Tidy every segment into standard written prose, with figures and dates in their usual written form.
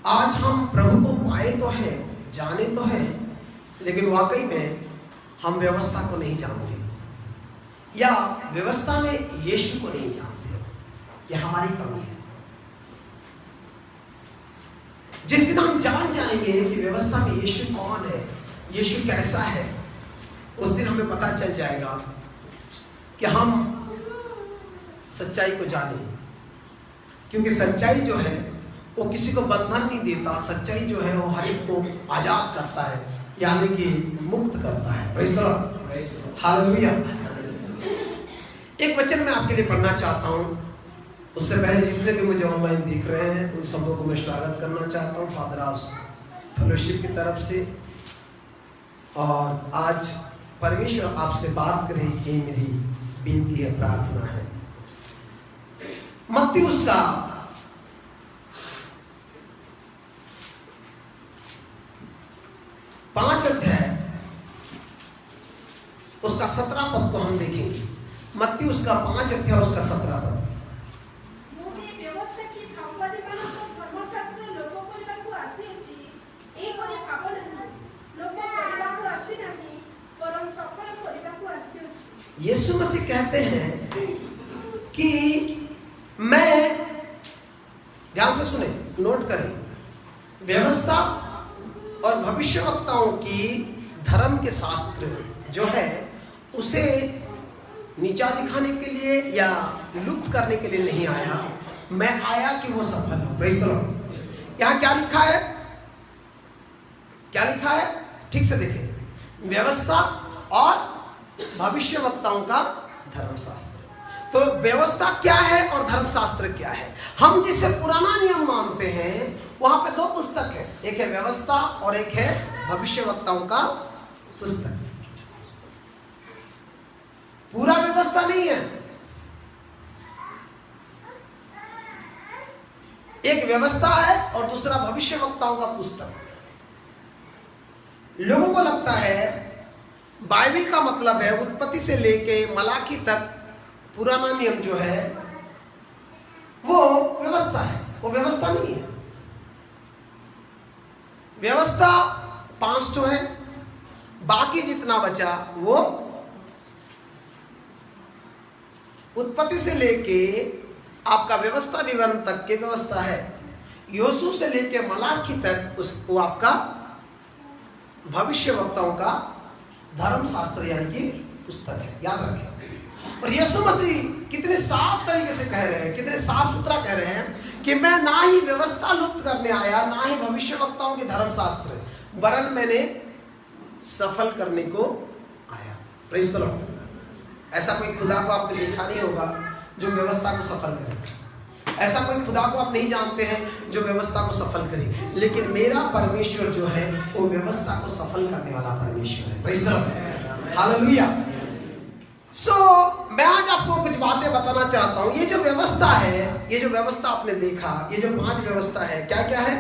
आज हम प्रभु को पाए तो है, जाने तो है, लेकिन वाकई में हम व्यवस्था को नहीं जानते या व्यवस्था में यीशु को नहीं जानते। यह हमारी कमी है। जिस दिन हम जान जाएंगे कि व्यवस्था में यीशु कौन है, यीशु कैसा है, उस दिन हमें पता चल जाएगा कि हम सच्चाई को जाने। क्योंकि सच्चाई जो है वो किसी को बंधन नहीं देता। सच्चाई जो है वो हर एक को आजाद करता है, यानी कि मुक्त करता है। Praise the Lord, hallelujah. एक वचन मैं आपके लिए पढ़ना चाहता हूँ। उससे पहले जितने भी मुझे ऑनलाइन देख रहे हैं उन सबों को मैं स्वागत करना चाहता हूँ फादर हाउस फेलोशिप की तरफ से। और आज परमेश्वर आपसे बात करे, ये मेरी बेनती है, प्रार्थना है। मत्ती उसका 5 अध्याय उसका 17 पद को हम देखेंगे। मत्ती उसका 5 अध्याय उसका 17 पद। यीशु मसीह कहते हैं कि मैं, ध्यान से सुने, नोट करें, व्यवस्था और भविष्यवक्ताओं की धर्म के शास्त्र जो है उसे नीचा दिखाने के लिए या लुप्त करने के लिए नहीं आया। मैं आया कि वो सफल हो। Praise the Lord. यहाँ क्या लिखा है, क्या लिखा है, ठीक से देखें। व्यवस्था और भविष्यवक्ताओं का धर्मशास्त्र। तो व्यवस्था क्या है और धर्मशास्त्र क्या है? हम जिसे पुराना नियम मानते हैं वहां पे 2 पुस्तक है, एक है व्यवस्था और एक है भविष्यवक्ताओं का पुस्तक। पूरा व्यवस्था नहीं है, एक व्यवस्था है और दूसरा भविष्यवक्ताओं का पुस्तक। लोगों को लगता है बाइबल का मतलब है उत्पत्ति से लेके मलाकी तक पुराना नियम जो है वो व्यवस्था है। वो व्यवस्था नहीं है। व्यवस्था 5 तो है, बाकी जितना बचा वो उत्पत्ति से लेके आपका व्यवस्था विवरण तक की व्यवस्था है। योशू से लेके मलाकी तक उसको आपका भविष्यवक्ताओं का धर्मशास्त्र यानी कि पुस्तक है। याद रखें। और यीशु मसीह कितने साफ तरीके से कह रहे हैं, कितने साफ सुथरा कह रहे हैं कि मैं ना ही व्यवस्था लुप्त करने आया, ना ही भविष्यवक्ताओं के धर्मशास्त्र, वरन मैंने सफल करने को आया। Praise the Lord. ऐसा कोई खुदा को आपने देखा नहीं होगा जो व्यवस्था को सफल करे। ऐसा कोई खुदा को आप नहीं जानते हैं जो व्यवस्था को सफल करे। लेकिन मेरा परमेश्वर जो है वो व्यवस्था को सफल करने वाला परमेश्वर है। Praise the Lord, hallelujah. मैं आज आपको कुछ बातें बताना चाहता हूँ। ये जो व्यवस्था है, ये जो व्यवस्था आपने देखा, ये जो 5 व्यवस्था है, क्या क्या है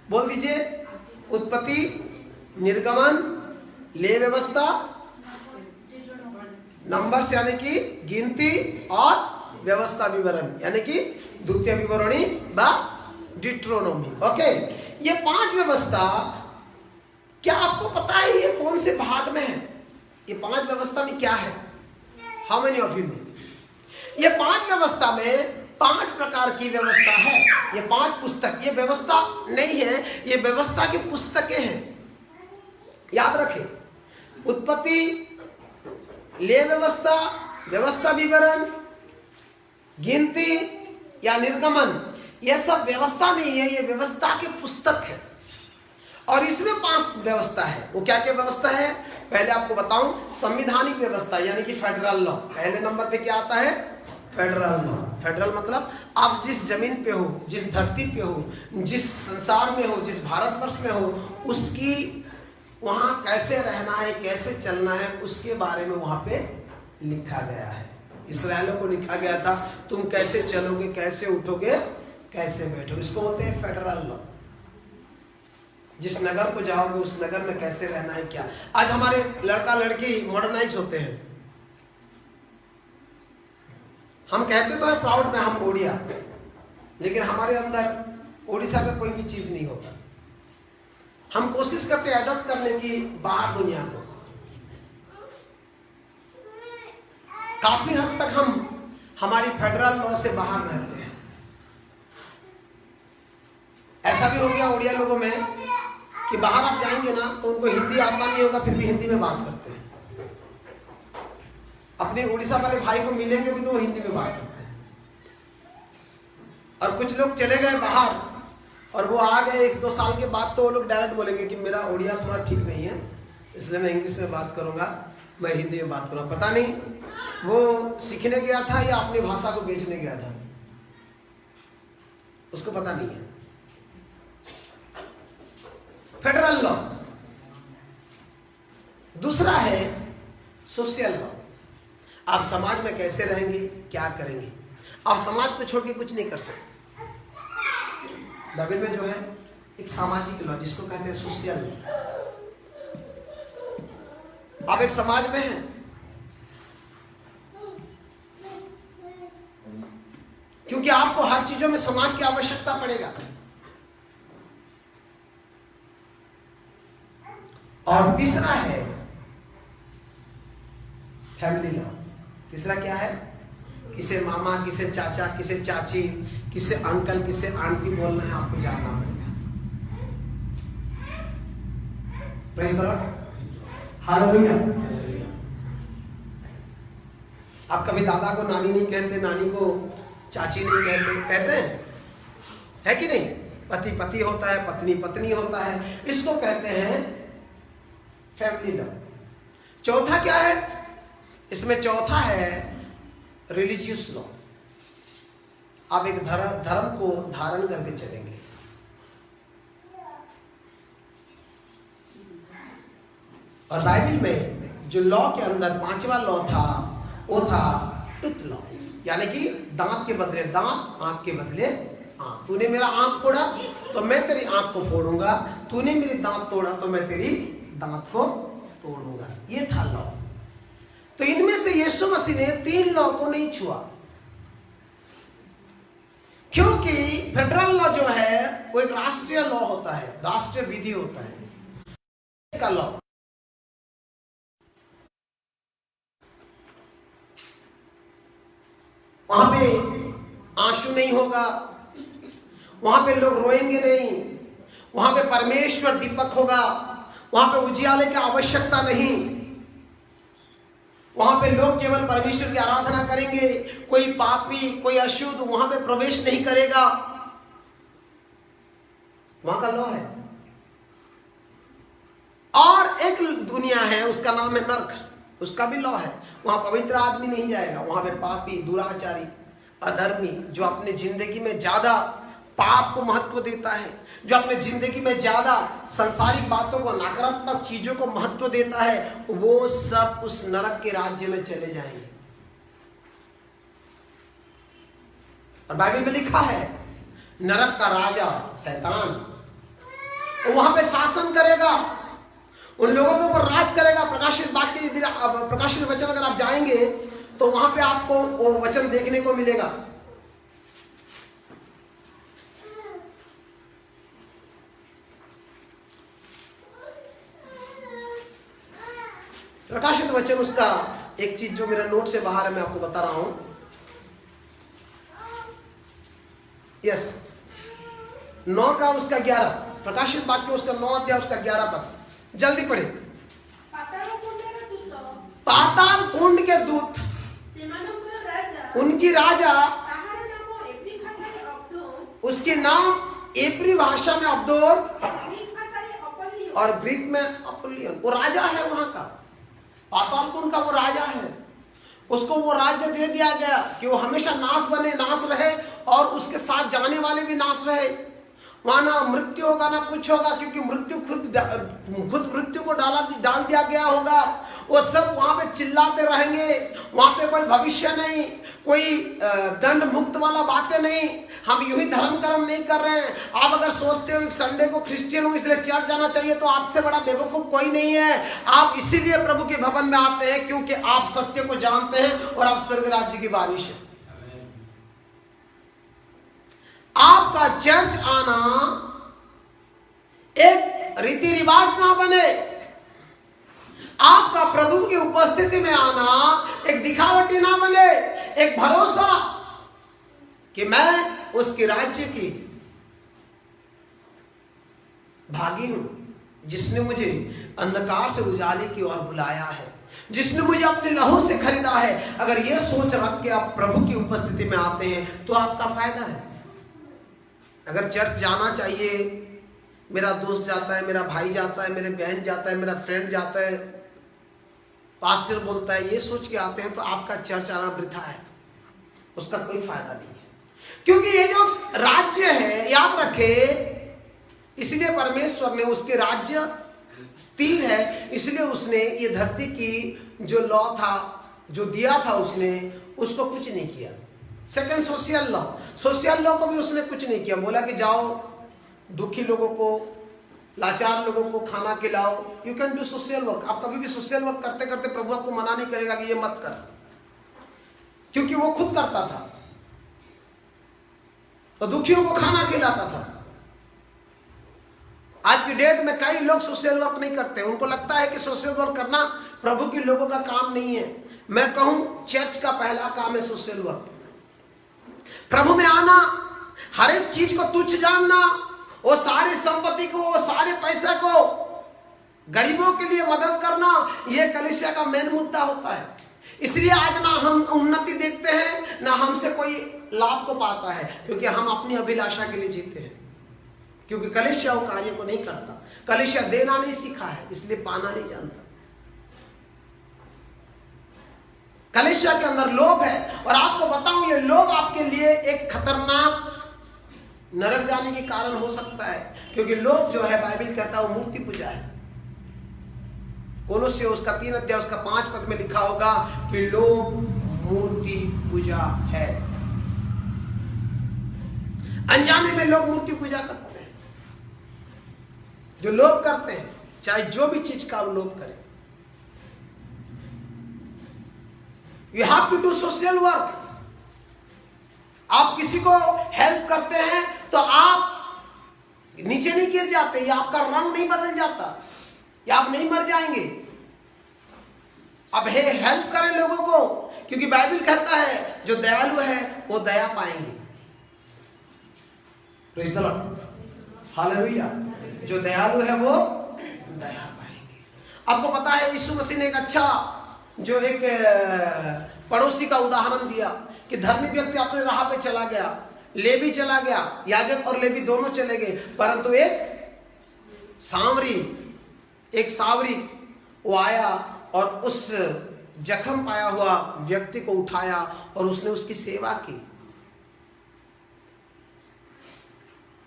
बोल दीजिए। उत्पत्ति, निर्गमन, ले व्यवस्था, नंबर्स यानी कि गिनती, और व्यवस्था विवरण यानी कि द्वितीय विवरणी व डिट्रोनोमी। ओके, ये 5 व्यवस्था, क्या आपको पता है ये कौन से भाग में है? ये 5 व्यवस्था में क्या है? How many of you know? ये 5 व्यवस्था में 5 प्रकार की व्यवस्था है। ये 5 पुस्तक, ये व्यवस्था नहीं है, ये व्यवस्था की पुस्तकें हैं। याद रखें, उत्पत्ति, ले व्यवस्था, व्यवस्था विवरण, गिनती या निर्गमन, यह सब व्यवस्था नहीं है, ये व्यवस्था की पुस्तक है। और इसमें 5 व्यवस्था है। वो क्या क्या व्यवस्था है पहले आपको बताऊं। संविधानिक व्यवस्था यानी कि फेडरल लॉ। पहले नंबर पे क्या आता है? Federal law. फेडरल मतलब आप जिस जमीन पे हो, जिस धरती पे हो, जिस संसार में हो, जिस भारतवर्ष में हो, उसकी वहां कैसे रहना है, कैसे चलना है, उसके बारे में वहां पे लिखा गया है। इसराइलों को लिखा गया था तुम कैसे चलोगे, कैसे उठोगे, कैसे बैठोगे। इसको बोलते हैं फेडरल लॉ। जिस नगर को जाओगे उस नगर में कैसे रहना है, क्या। आज हमारे लड़का लड़की मॉडर्नाइज होते हैं। हम कहते तो है प्राउड में हम ओडिया, लेकिन हमारे अंदर उड़ीसा का कोई भी चीज नहीं होता। हम कोशिश करते हैं अडॉप्ट करने की बाहर दुनिया को। काफी हद तक हम हमारी फेडरल लॉ से बाहर रहते हैं। ऐसा भी हो गया उड़िया लोगों में कि बाहर आप जाएंगे ना तो उनको हिंदी आता नहीं होगा, फिर भी हिंदी में बात करते हैं। अपने उड़ीसा वाले भाई को मिलेंगे भी तो वो हिंदी में बात करते हैं। और कुछ लोग चले गए बाहर और वो आ गए 1-2 साल के बाद तो वो लोग डायरेक्ट बोलेंगे कि मेरा उड़िया थोड़ा ठीक नहीं है, इसलिए मैं इंग्लिश में बात करूंगा, मैं हिंदी में बात करूंगा। पता नहीं वो सीखने गया था या अपनी भाषा को बेचने गया था, उसको पता नहीं है। Federal law. दूसरा है सोशल लॉ। आप समाज में कैसे रहेंगे, क्या करेंगे। आप समाज को छोड़ के कुछ नहीं कर सकते। बाइबल में जो है एक सामाजिक लॉ जिसको कहते हैं सोशल लॉ। आप एक समाज में हैं, क्योंकि आपको हर चीजों में समाज की आवश्यकता पड़ेगा। और तीसरा है फैमिली लॉ। तीसरा क्या है, किसे मामा, किसे चाचा, किसे चाची, किसे अंकल, किसे आंटी बोलना है आपको जानना पड़ेगा। Praise the Lord, hallelujah. आप कभी दादा को नानी नहीं कहते, नानी को चाची नहीं कहते, कहते हैं, है कि नहीं। पति पति होता है, पत्नी पत्नी होता है, इसको कहते हैं फैमिली लॉ। चौथा क्या है इसमें, चौथा है रिलीजियस लॉ। आप एक धर्म को धारण करके चलेंगे। और बाइबल में जो लॉ के अंदर 5वां लॉ था वो था टूथ लॉ, यानी कि दांत के बदले दांत, आंख के बदले आंख। तूने मेरा आंख फोड़ा तो मैं तेरी आंख को फोड़ूंगा, तूने मेरी दांत तोड़ा तो मैं तेरी दांत को तोड़ूंगा। ये था लॉ। तो इनमें से यीशु मसीह ने 3 लॉ को नहीं छुआ, क्योंकि फेडरल लॉ जो है वो एक राष्ट्रीय लॉ होता है, राष्ट्रीय विधि होता है। इसका लॉ वहां पे आंसू नहीं होगा, वहां पे लोग रोएंगे नहीं, वहां पे परमेश्वर दीपक होगा, वहां पे उजियाले की आवश्यकता नहीं, वहां पे लोग केवल परमेश्वर की आराधना करेंगे। कोई पापी, कोई अशुद्ध वहां पे प्रवेश नहीं करेगा। वहां का लॉ है। और एक दुनिया है उसका नाम है नर्क, उसका भी लॉ है। वहां पवित्र आदमी नहीं जाएगा, वहां पे पापी, दुराचारी, अधर्मी, जो अपने जिंदगी में ज्यादा पाप को महत्व देता है, जो अपने जिंदगी में ज्यादा संसारिक बातों को, नकारात्मक चीजों को महत्व देता है, वो सब उस नरक के राज्य में चले जाएंगे। और बाइबल में लिखा है नरक का राजा शैतान, वो वहां पे शासन करेगा, उन लोगों के ऊपर राज करेगा। प्रकाशित वाक्य, प्रकाशित वचन अगर आप जाएंगे तो वहां पे आपको वो वचन देखने को मिलेगा। प्रकाशित वचन उसका एक चीज जो मेरा नोट से बाहर है मैं आपको बता रहा हूं। यस, 9 का उसका 11, प्रकाशित वाक्य उसका 9 अध्याय उसका 11 पद, जल्दी पढ़े। पाताल कुंड के दूत, उनकी राजा, उसके नाम एब्री भाषा में अब्दोर और ग्रीक में अपोलियन। वो राजा है वहां का, पाताल कुंड का वो राजा है। उसको वो राज्य दे दिया गया कि वो हमेशा नाश बने, नाश रहे, और उसके साथ जाने वाले भी नाश रहे। वहां ना मृत्यु होगा ना कुछ होगा, क्योंकि मृत्यु खुद मृत्यु को डाल दिया गया होगा। वो सब वहां पे चिल्लाते रहेंगे, वहां पे कोई भविष्य नहीं, कोई दंड मुक्त वाला बातें नहीं। हम यूं ही धर्म कर्म नहीं कर रहे हैं। आप अगर सोचते हो एक संडे को क्रिश्चियन हो इसलिए चर्च जाना चाहिए, तो आपसे बड़ा बेवकूफ कोई नहीं है। आप इसीलिए प्रभु के भवन में आते हैं क्योंकि आप सत्य को जानते हैं और आप स्वर्ग राज्य की वारिश है। आपका चर्च आना एक रीति रिवाज ना बने, आपका प्रभु की उपस्थिति में आना एक दिखावटी ना बने, एक भरोसा कि मैं उसके राज्य की भागी हूं, जिसने मुझे अंधकार से उजाले की ओर बुलाया है, जिसने मुझे अपने लहू से खरीदा है। अगर यह सोच रख के आप प्रभु की उपस्थिति में आते हैं तो आपका फायदा है। अगर चर्च जाना चाहिए, मेरा दोस्त जाता है, मेरा भाई जाता है, मेरे बहन जाता है, मेरा फ्रेंड जाता है, पास्टर बोलता है, ये सोच के आते हैं तो आपका चर्च आना वृथा है, उसका कोई फायदा नहीं है। क्योंकि ये जो राज्य है, याद रखे, इसलिए परमेश्वर ने उसके राज्य स्थिर है, इसलिए उसने ये धरती की जो लॉ था, जो दिया था, उसने उसको कुछ नहीं किया। सेकंड सोशल लॉ को भी उसने कुछ नहीं किया। बोला कि जाओ दुखी लोगों को, लाचार लोगों को खाना खिलाओ, you can do social work. आप कभी भी सोशल वर्क करते करते प्रभु आपको मना नहीं करेगा कि ये मत कर, क्योंकि वो खुद करता था तो दुखियों को खाना खिलाता था। आज की डेट में कई लोग सोशल वर्क नहीं करते, उनको लगता है कि सोशल वर्क करना प्रभु के लोगों का काम नहीं है। मैं कहूं चर्च का पहला काम है सोशल वर्क। प्रभु में आना, हर एक चीज को तुच्छ जानना, वो सारी संपत्ति को, वो सारे पैसे को गरीबों के लिए मदद करना, यह कलीसिया का मेन मुद्दा होता है। इसलिए आज ना हम उन्नति देखते हैं, ना हमसे कोई लाभ को पाता है, क्योंकि हम अपनी अभिलाषा के लिए जीते हैं। क्योंकि कलीसिया वो कार्य को नहीं करता, कलीसिया देना नहीं सीखा है, इसलिए पाना नहीं जानता। कलीसिया के अंदर लोभ है, और आपको बताऊं ये लोभ आपके लिए एक खतरनाक नरक जाने के कारण हो सकता है। क्योंकि लोभ जो है, बाइबल कहता है वो मूर्ति पूजा है। कोलोस्से उसका 3 अध्याय उसका 5 पद में लिखा होगा कि लोभ मूर्ति पूजा है। अनजाने में लोग मूर्ति पूजा करते हैं। जो लोग करते हैं, चाहे जो भी चीज का लोग करें, you have to do social work. आप किसी को हेल्प करते हैं तो आप नीचे नहीं गिर जाते, या आपका रंग नहीं बदल जाता, या आप नहीं मर जाएंगे। अब हेल्प करें लोगों को, क्योंकि बाइबल कहता है जो दयालु है वो दया पाएंगे। Praise the Lord, hallelujah. जो दयालु है वो दया पाएंगे। आपको पता है यीशु मसीह ने एक अच्छा जो एक पड़ोसी का उदाहरण दिया कि धर्मी व्यक्ति अपने राह पे चला गया, लेवी चला गया, याजक और लेवी दोनों चले गए, परंतु एक सावरी वो आया और उस जख्म पाया हुआ व्यक्ति को उठाया और उसने उसकी सेवा की।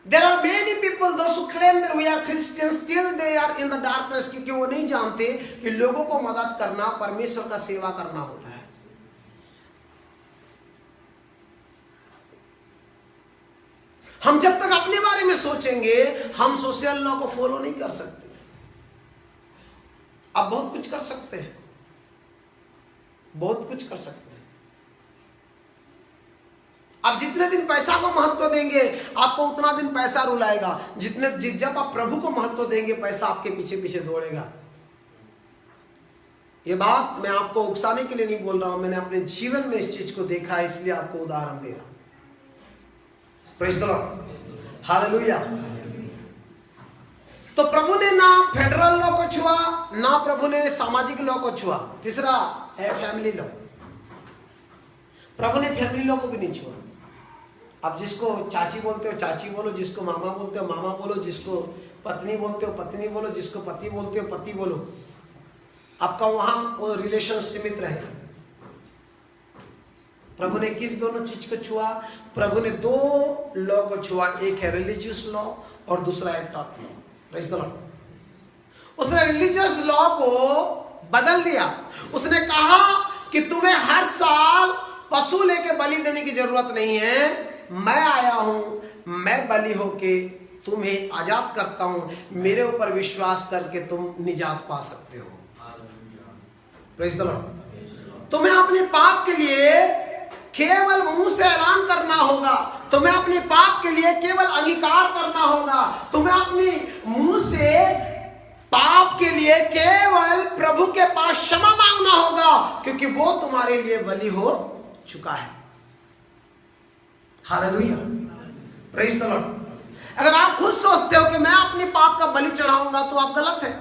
There are many people, those who claim that we are Christians, still they are in the darkness, क्योंकि वो नहीं जानते कि लोगों को मदद करना परमेश्वर का सेवा करना होता है। हम जब तक अपने बारे में सोचेंगे, हम सोशल लॉ को फॉलो नहीं कर सकते। आप बहुत कुछ कर सकते हैं, बहुत कुछ कर सकते हैं। आप जितने दिन पैसा को महत्व देंगे, आपको उतना दिन पैसा रुलाएगा। जब आप प्रभु को महत्व देंगे, पैसा आपके पीछे पीछे दौड़ेगा। ये बात मैं आपको उकसाने के लिए नहीं बोल रहा हूं, मैंने अपने जीवन में इस चीज को देखा है, इसलिए आपको उदाहरण दे रहा हूं। Praise the Lord, hallelujah. तो प्रभु ने ना फेडरल लॉ को छुआ, ना प्रभु ने सामाजिक लॉ को छुआ। तीसरा है फैमिली लॉ। प्रभु ने फैमिली लॉ को भी नहीं छुआ। आप जिसको चाची बोलते हो चाची बोलो, जिसको मामा बोलते हो मामा बोलो, जिसको पत्नी बोलते हो पत्नी बोलो, जिसको पति बोलते हो पति बोलो। आपका वहां वो रिलेशन सीमित रहे। प्रभु ने किस दोनों चीज को छुआ? प्रभु ने 2 लॉ को छुआ, एक है रिलीजियस लॉ और दूसरा है tort law. Praise the Lord. उसने रिलीजियस लॉ को बदल दिया। उसने कहा कि तुम्हें हर साल पशु लेके बलि देने की जरूरत नहीं है, मैं आया हूं, मैं बलि होके तुम्हें आजाद करता हूं, मेरे ऊपर विश्वास करके तुम निजात पा सकते हो। Praise the Lord. तुम्हें अपने पाप के लिए केवल मुंह से ऐलान करना होगा, तुम्हें अपने पाप के लिए केवल अंगीकार करना होगा। तुम्हें अपनी मुंह से पाप के लिए केवल प्रभु के पास क्षमा मांगना होगा, क्योंकि वो तुम्हारे लिए बलि हो चुका है। Hallelujah, praise the Lord. अगर आप खुद सोचते हो कि मैं अपने पाप का बलि चढ़ाऊंगा तो आप गलत है।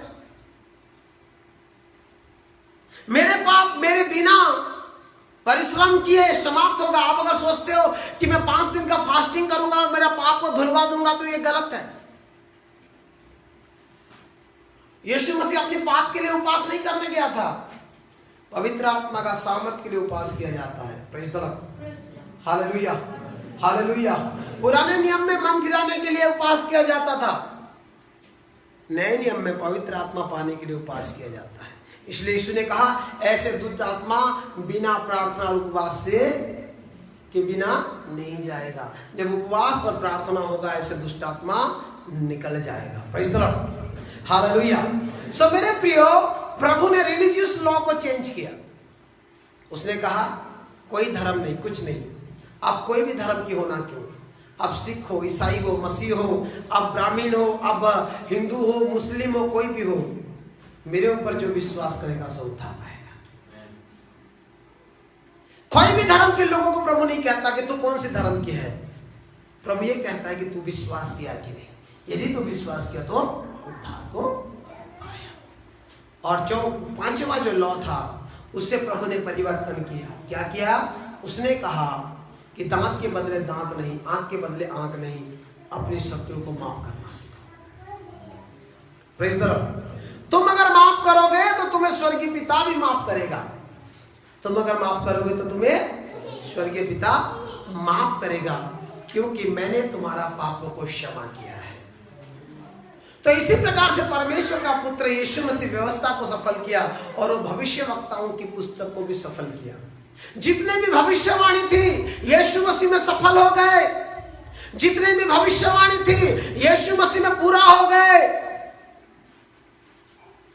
मेरे पाप मेरे बिना परिश्रम किए समाप्त होगा। आप अगर सोचते हो कि मैं 5 दिन का फास्टिंग करूंगा और मेरा पाप को धुलवा दूंगा तो ये गलत है। यीशु मसीह अपने पाप के लिए उपवास नहीं करने गया था, पवित्र आत्मा का सामर्थ के लिए उपवास किया जाता है। Praise the Lord, hallelujah, hallelujah. पुराने नियम में मन फिराने के लिए उपवास किया जाता था, नए नियम में पवित्र आत्मा पाने के लिए उपवास किया जाता है। इसलिए यीशु ने कहा ऐसे दुष्ट आत्मा बिना प्रार्थना और उपवास से के बिना नहीं जाएगा। जब उपवास और प्रार्थना होगा ऐसे दुष्ट आत्मा निकल जाएगा। Praise the Lord, hallelujah. So मेरे प्रियो, प्रभु ने रिलीजियस लॉ को चेंज किया। उसने कहा कोई धर्म नहीं, कुछ नहीं, आप कोई भी धर्म की होना क्यों, अब सिख हो, ईसाई हो, मसीह हो, अब ब्राह्मण हो, अब हिंदू हो, मुस्लिम हो, कोई भी हो, मेरे ऊपर जो विश्वास करेगा सो उद्धार पाएगा। कोई भी धर्म के लोगों को प्रभु नहीं कहता कि तू कौन से धर्म की है। प्रभु ये कहता है कि तू विश्वास किया कि नहीं। यदि तू विश्वास किया तो उद्धार को पाया। और जो 5वां जो लॉ था उससे प्रभु ने परिवर्तन किया। क्या किया? उसने कहा कि दांत के बदले दांत नहीं, आंख के बदले आंख नहीं, अपने शत्रु को माफ करना सीखो। Praise the Lord. तुम अगर माफ करोगे तो तुम्हें स्वर्गीय पिता भी माफ करेगा। तुम अगर माफ करोगे तो तुम्हें स्वर्गीय पिता माफ करेगा, क्योंकि मैंने तुम्हारा पापों को क्षमा किया है। तो इसी प्रकार से परमेश्वर का पुत्र यीशु मसीह व्यवस्था को सफल किया और वो भविष्यवक्ताओं की पुस्तक को भी सफल किया। जितने भी भविष्यवाणी थी यीशु मसीह में सफल हो गए। जितने भी भविष्यवाणी थी यीशु मसीह में पूरा हो गए।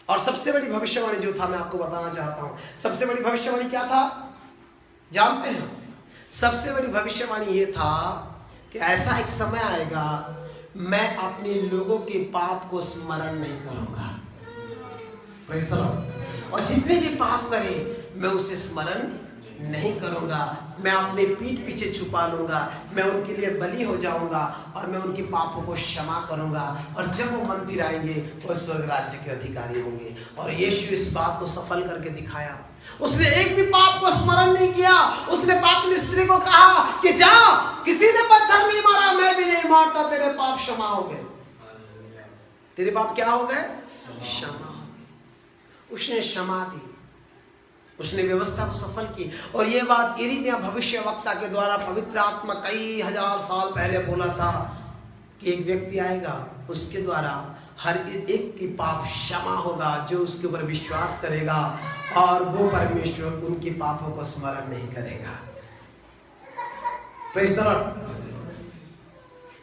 और सबसे बड़ी भविष्यवाणी जो था मैं आपको बताना चाहता हूं। सबसे बड़ी भविष्यवाणी क्या था जानते हैं? सबसे बड़ी भविष्यवाणी ये था कि ऐसा एक समय आएगा मैं अपने लोगों के पाप को स्मरण नहीं करूंगा। Praise the Lord. और जितने भी पाप करे मैं उसे स्मरण नहीं करूंगा। मैं अपने पीठ पीछे छुपा लूंगा, मैं उनके लिए बलि हो जाऊंगा और मैं उनके पापों को क्षमा करूंगा। और जब वो मंदिर आएंगे वो स्वर्ग राज्य के अधिकारी होंगे। और यीशु इस बात को सफल करके दिखाया। उसने एक भी पाप को स्मरण नहीं किया। उसने पापी स्त्री को कहा कि जा, किसी ने पत्थर नहीं मारा, मैं भी नहीं मारता, तेरे पाप क्षमा हो गए। तेरे पाप क्या हो गए? क्षमा हो गए। उसने क्षमा दी, उसने व्यवस्था को सफल की। और ये बात यिर्मयाह भविष्यवक्ता के द्वारा पवित्र आत्मा कई हजार साल पहले बोला था कि एक व्यक्ति आएगा, उसके द्वारा हर एक की पाप क्षमा होगा जो उसके ऊपर विश्वास करेगा, और वो परमेश्वर उनके पापों को स्मरण नहीं करेगा। Praise the Lord.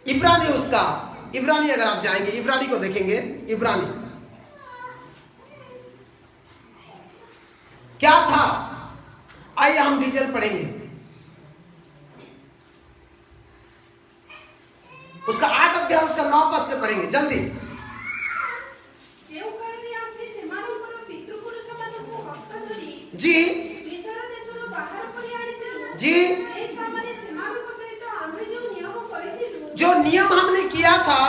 इब्रानी अगर आप जाएंगे, इब्रानी को देखेंगे। इब्रानी क्या था, आइए हम डिटेल पढ़ेंगे। उसका 8 अध्याय उसका 9 पद से पढ़ेंगे जल्दी। जी जी, जो नियम हमने किया था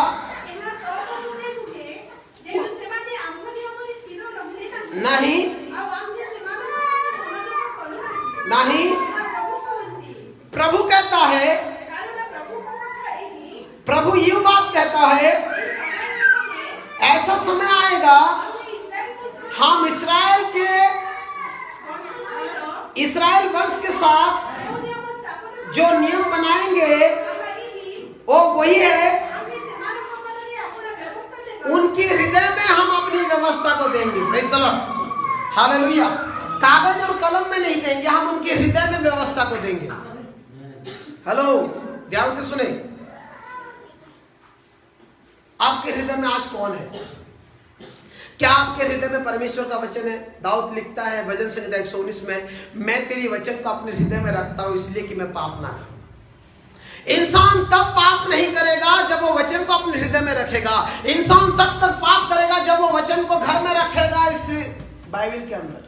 नहीं नहीं, प्रभु कहता है, प्रभु ये बात कहता है, ऐसा समय आएगा हम इस्राएल वंश के साथ जो नियम बनाएंगे वो वही है, उनके हृदय में हम अपनी व्यवस्था को देंगे। Praise the Lord, hallelujah. कागज और कलम में नहीं देंगे, हम उनके हृदय में व्यवस्था को देंगे। हेलो, ध्यान से सुने। आपके हृदय में आज कौन है? क्या आपके हृदय में परमेश्वर का वचन है? दाऊद लिखता है भजन संहिता 119 में, मैं तेरी वचन को अपने हृदय में रखता हूं इसलिए कि मैं पाप ना करूं। इंसान तब पाप नहीं करेगा जब वो वचन को अपने हृदय में रखेगा। इंसान तब तक पाप करेगा जब वो वचन को घर में रखेगा। इस बाइबल के अंदर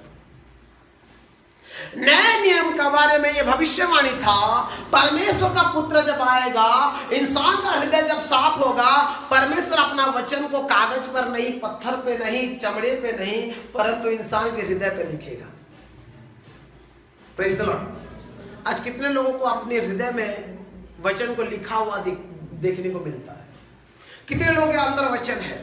नए नियम के बारे में ये भविष्यवाणी था, परमेश्वर का पुत्र जब आएगा, इंसान का हृदय जब साफ होगा, परमेश्वर अपना वचन को कागज पर नहीं, पत्थर पे नहीं, चमड़े पे नहीं, परंतु इंसान के हृदय पे लिखेगा। Praise the Lord. आज कितने लोगों को अपने हृदय में वचन को लिखा हुआ देखने को मिलता है? कितने लोगों के अंदर वचन है?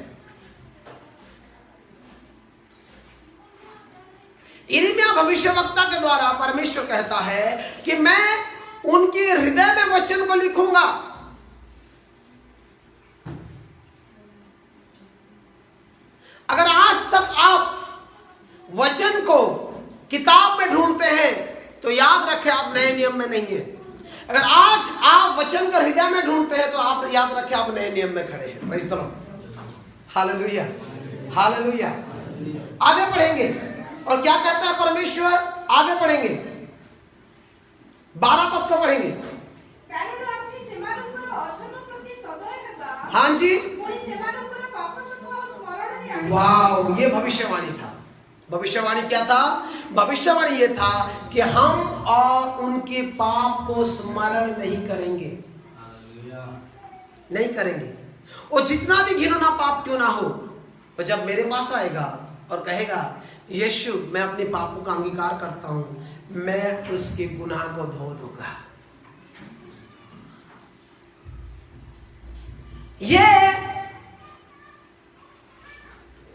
यिर्मयाह भविष्यवक्ता के द्वारा परमेश्वर कहता है कि मैं उनके हृदय में वचन को लिखूंगा। अगर आज तक आप वचन को किताब में ढूंढते हैं तो याद रखें आप नए नियम में नहीं है। अगर आज आप वचन को हृदय में ढूंढते हैं तो आप याद रखें आप नए नियम में खड़े हैं। Praise the Lord, hallelujah, hallelujah. आगे पढ़ेंगे और क्या कहता है परमेश्वर? आगे पढ़ेंगे, 12 पद को पढ़ेंगे। हाँ जी, वाह, ये भविष्यवाणी था। भविष्यवाणी क्या था? भविष्यवाणी ये था कि हम और उनके पाप को स्मरण नहीं करेंगे, नहीं करेंगे। और जितना भी घिनौना पाप क्यों ना हो, तो जब मेरे पास आएगा और कहेगा यीशु मैं अपने पापों का अंगीकार करता हूं, मैं उसके गुनाह को धो दूंगा। ये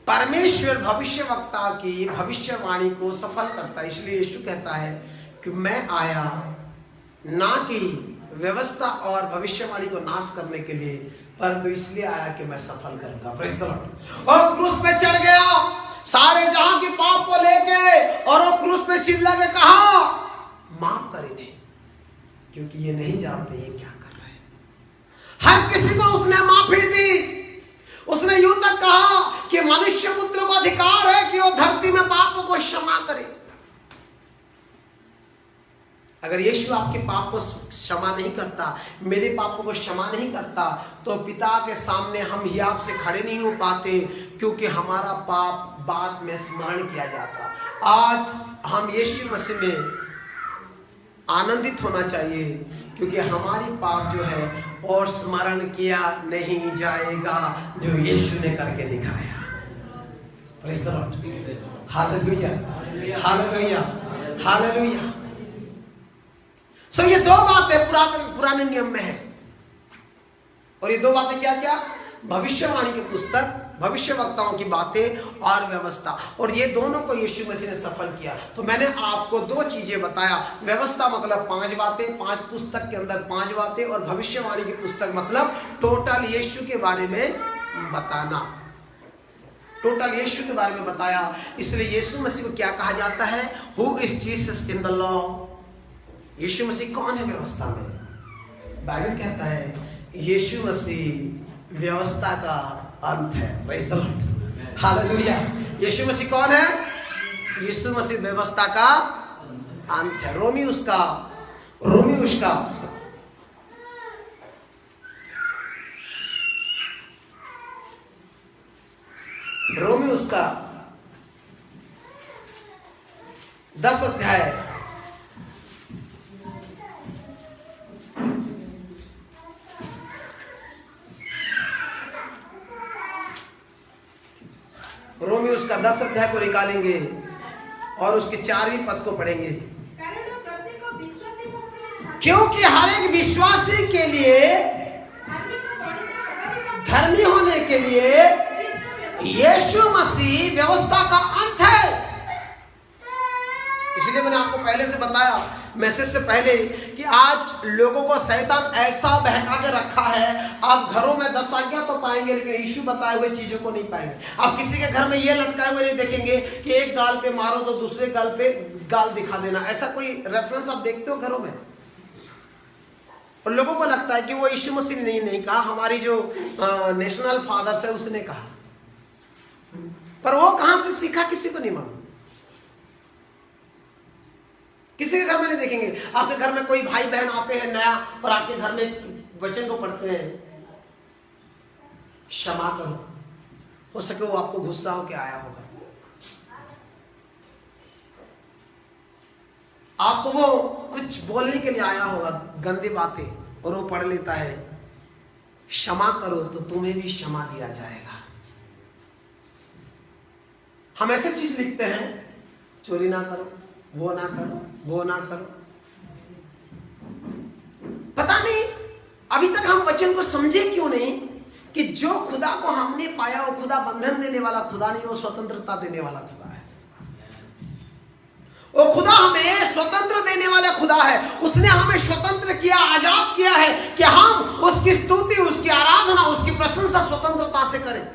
परमेश्वर भविष्यवक्ता की भविष्यवाणी को सफल करता है। इसलिए यीशु कहता है कि मैं आया ना कि व्यवस्था और भविष्यवाणी को नाश करने के लिए, परंतु इसलिए आया कि मैं सफल करूंगा। Praise the Lord. और क्रूस पे चढ़ गया सारे जहां के पाप को लेके, और वो क्रूस पे चिल्ला के कहा माफ कर इन्हें, क्योंकि ये नहीं जानते ये क्या कर रहे हैं। हर किसी को उसने माफी दी। उसने यूं तक कहा कि मनुष्य पुत्र को अधिकार है कि वो धरती में पापों को क्षमा करे। अगर यीशु आपके पाप को क्षमा नहीं करता, मेरे पापों को क्षमा नहीं करता, तो पिता के सामने हम ही आपसे खड़े नहीं हो पाते, क्योंकि हमारा पाप बाद में स्मरण किया जाता। आज हम यीशु मसीह में आनंदित होना चाहिए, क्योंकि हमारी पाप जो है और स्मरण किया नहीं जाएगा, जो यीशु ने करके दिखाया। Praise the Lord, hallelujah, hallelujah, hallelujah. So ये दो बातें पुराने नियम में है, और ये दो बातें क्या क्या? भविष्यवाणी की पुस्तक, भविष्यवक्ताओं की बातें और व्यवस्था। और ये दोनों को यीशु मसीह ने सफल किया। तो मैंने आपको दो चीजें बताया। व्यवस्था मतलब 5 बातें, 5 पुस्तक के अंदर 5 बातें, और भविष्यवाणी की पुस्तक मतलब टोटल यीशु के बारे में बताना, टोटल यीशु के बारे में बताया। इसलिए यीशु मसीह को क्या कहा जाता है? Who is Jesus in the law? Yeshu Masih कौन है व्यवस्था में? बाइबल कहता है यीशु मसीह व्यवस्था का अंत है। Praise the Lord, hallelujah. Yeshu Masih कौन है? यीशु मसीह व्यवस्था का अंत है। रोमी उसका रोमी उसका 10 अध्याय रोमी उसका 10 अध्याय को निकालेंगे और उसके 4वें पद को पढ़ेंगे। क्योंकि हर एक विश्वासी के लिए, धर्मी होने के लिए यीशु मसीह व्यवस्था का अंत है। इसलिए मैंने आपको पहले से बताया, मैसेज से पहले, कि आज लोगों को शैतान ऐसा बहका के रखा है, आप घरों में 10 आज्ञा तो पाएंगे, लेकिन यीशु बताए हुए चीजों को नहीं पाएंगे। आप किसी के घर में ये लटकाए हुए नहीं देखेंगे कि एक गाल पे मारो तो दूसरे गाल पे गाल दिखा देना। ऐसा कोई रेफरेंस आप देखते हो घरों में? और लोगों को लगता है कि वो यीशु मसीह ने नहीं कहा, हमारी जो नेशनल फादर्स है उसने कहा, पर वो कहां से सीखा किसी को नहीं मालूम। किसी के घर में नहीं देखेंगे। आपके घर में कोई भाई बहन आते हैं नया और आपके घर में वचन को पढ़ते हैं, क्षमा करो, हो सके वो आपको गुस्सा होके आया होगा, आपको वो कुछ बोलने के लिए आया होगा गंदी बातें, और वो पढ़ लेता है क्षमा करो तो तुम्हें भी क्षमा दिया जाएगा। हम ऐसे चीज लिखते हैं, चोरी ना करो, वो ना करो, वो ना करो। पता नहीं अभी तक हम वचन को समझे क्यों नहीं कि जो खुदा को हमने पाया वो खुदा बंधन देने वाला खुदा नहीं, वो स्वतंत्रता देने वाला खुदा है। वो खुदा हमें स्वतंत्र देने वाला खुदा है। उसने हमें स्वतंत्र किया, आजाद किया है कि हम उसकी स्तुति, उसकी आराधना, उसकी प्रशंसा स्वतंत्रता से करें।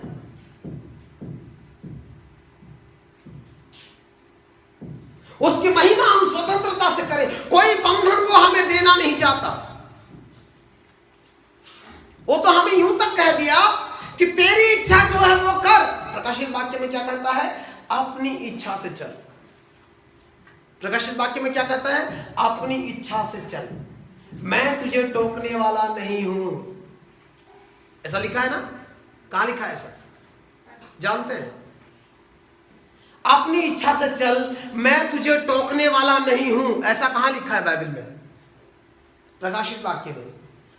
उसकी महिमा हम स्वतंत्रता से करें। कोई बंधन वो हमें देना नहीं चाहता। वो तो हमें यूं तक कह दिया कि तेरी इच्छा जो है वो कर। प्रकाशित वाक्य में क्या कहता है? अपनी इच्छा से चल। प्रकाशित वाक्य में क्या कहता है? अपनी इच्छा से चल, मैं तुझे टोकने वाला नहीं हूं। ऐसा लिखा है ना? कहां लिखा है ऐसा? जानते हैं? अपनी इच्छा से चल, मैं तुझे टोकने वाला नहीं हूं। ऐसा कहां लिखा है बाइबल में? प्रकाशित वाक्य में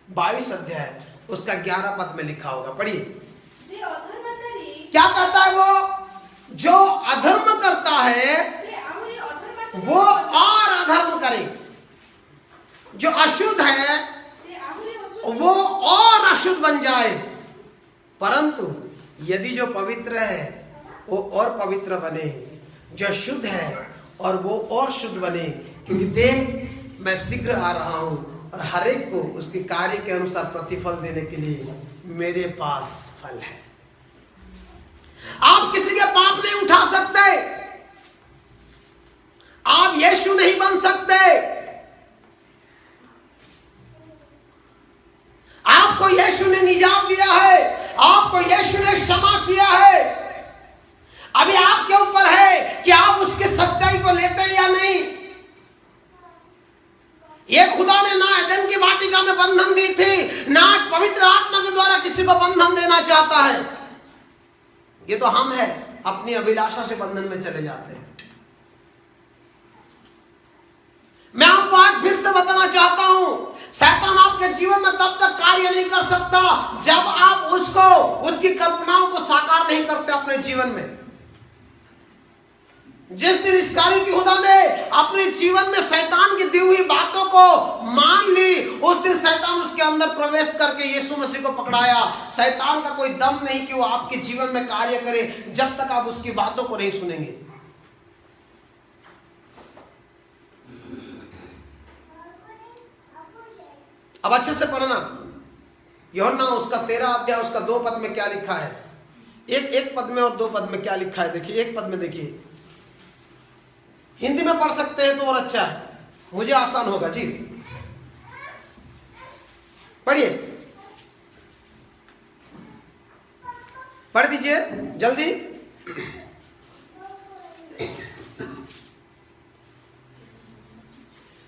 22 अध्याय उसका 11 पद में लिखा होगा, पढ़िए। क्या कहता है वो? जो अधर्म करता है वो और अधर्म करे, जो अशुद्ध है वो और अशुद्ध बन जाए, परंतु यदि जो पवित्र है वो और पवित्र बने, जो शुद्ध है और वो और शुद्ध बने। क्योंकि देख मैं शीघ्र आ रहा हूं और हर एक को उसके कार्य के अनुसार प्रतिफल देने के लिए मेरे पास फल है। आप किसी के पाप नहीं उठा सकते, आप यीशु नहीं बन सकते, आपको यीशु ने निजात दिया है, आपको यीशु ने क्षमा किया है। अभी आपके ऊपर है कि आप उसकी सच्चाई को लेते हैं या नहीं। ये खुदा ने ना एदन की वाटिका में बंधन दी थी, ना पवित्र आत्मा के द्वारा किसी को बंधन देना चाहता है। ये तो हम है अपनी अभिलाषा से बंधन में चले जाते हैं। मैं आपको आज फिर से बताना चाहता हूं, शैतान आपके जीवन में तब तक कार्य नहीं कर सकता जब आप उसको, उसकी कल्पनाओं को साकार नहीं करते अपने जीवन में। जिस दिन इसकारी की खुदा ने अपने जीवन में शैतान की दी हुई बातों को मान ली, उस दिन शैतान उसके अंदर प्रवेश करके यीशु मसीह को पकड़ाया। शैतान का कोई दम नहीं कि वो आपके जीवन में कार्य करे जब तक आप उसकी बातों को नहीं सुनेंगे। अब अच्छे से पढ़ना, यूहन्ना उसका 13 अध्याय उसका 2 पद में क्या लिखा है। एक पद में और 2 पद में क्या लिखा है देखिए। एक पद में देखिए, हिंदी में पढ़ सकते हैं तो और अच्छा है, मुझे आसान होगा जी। पढ़िए, पढ़ दीजिए जल्दी।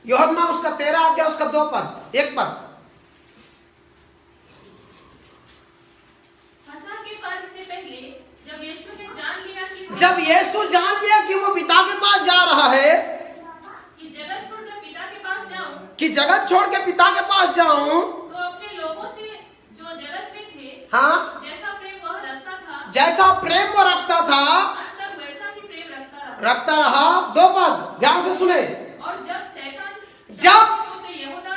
यूहन्ना उसका 13 अध्याय उसका 2 पद, 1 पद। जब यीशु जान लिया कि वो पिता के पास जा रहा है, कि जगत छोड़कर पिता के पास जाऊं, तो अपने लोगों से जो जगत में थे, हाँ, जैसा प्रेम वह रखता था, जैसा प्रेम वो रखता था, तब वैसा ही प्रेम रखता रहा। 2 पद ध्यान से सुने। और जब शैतान, जब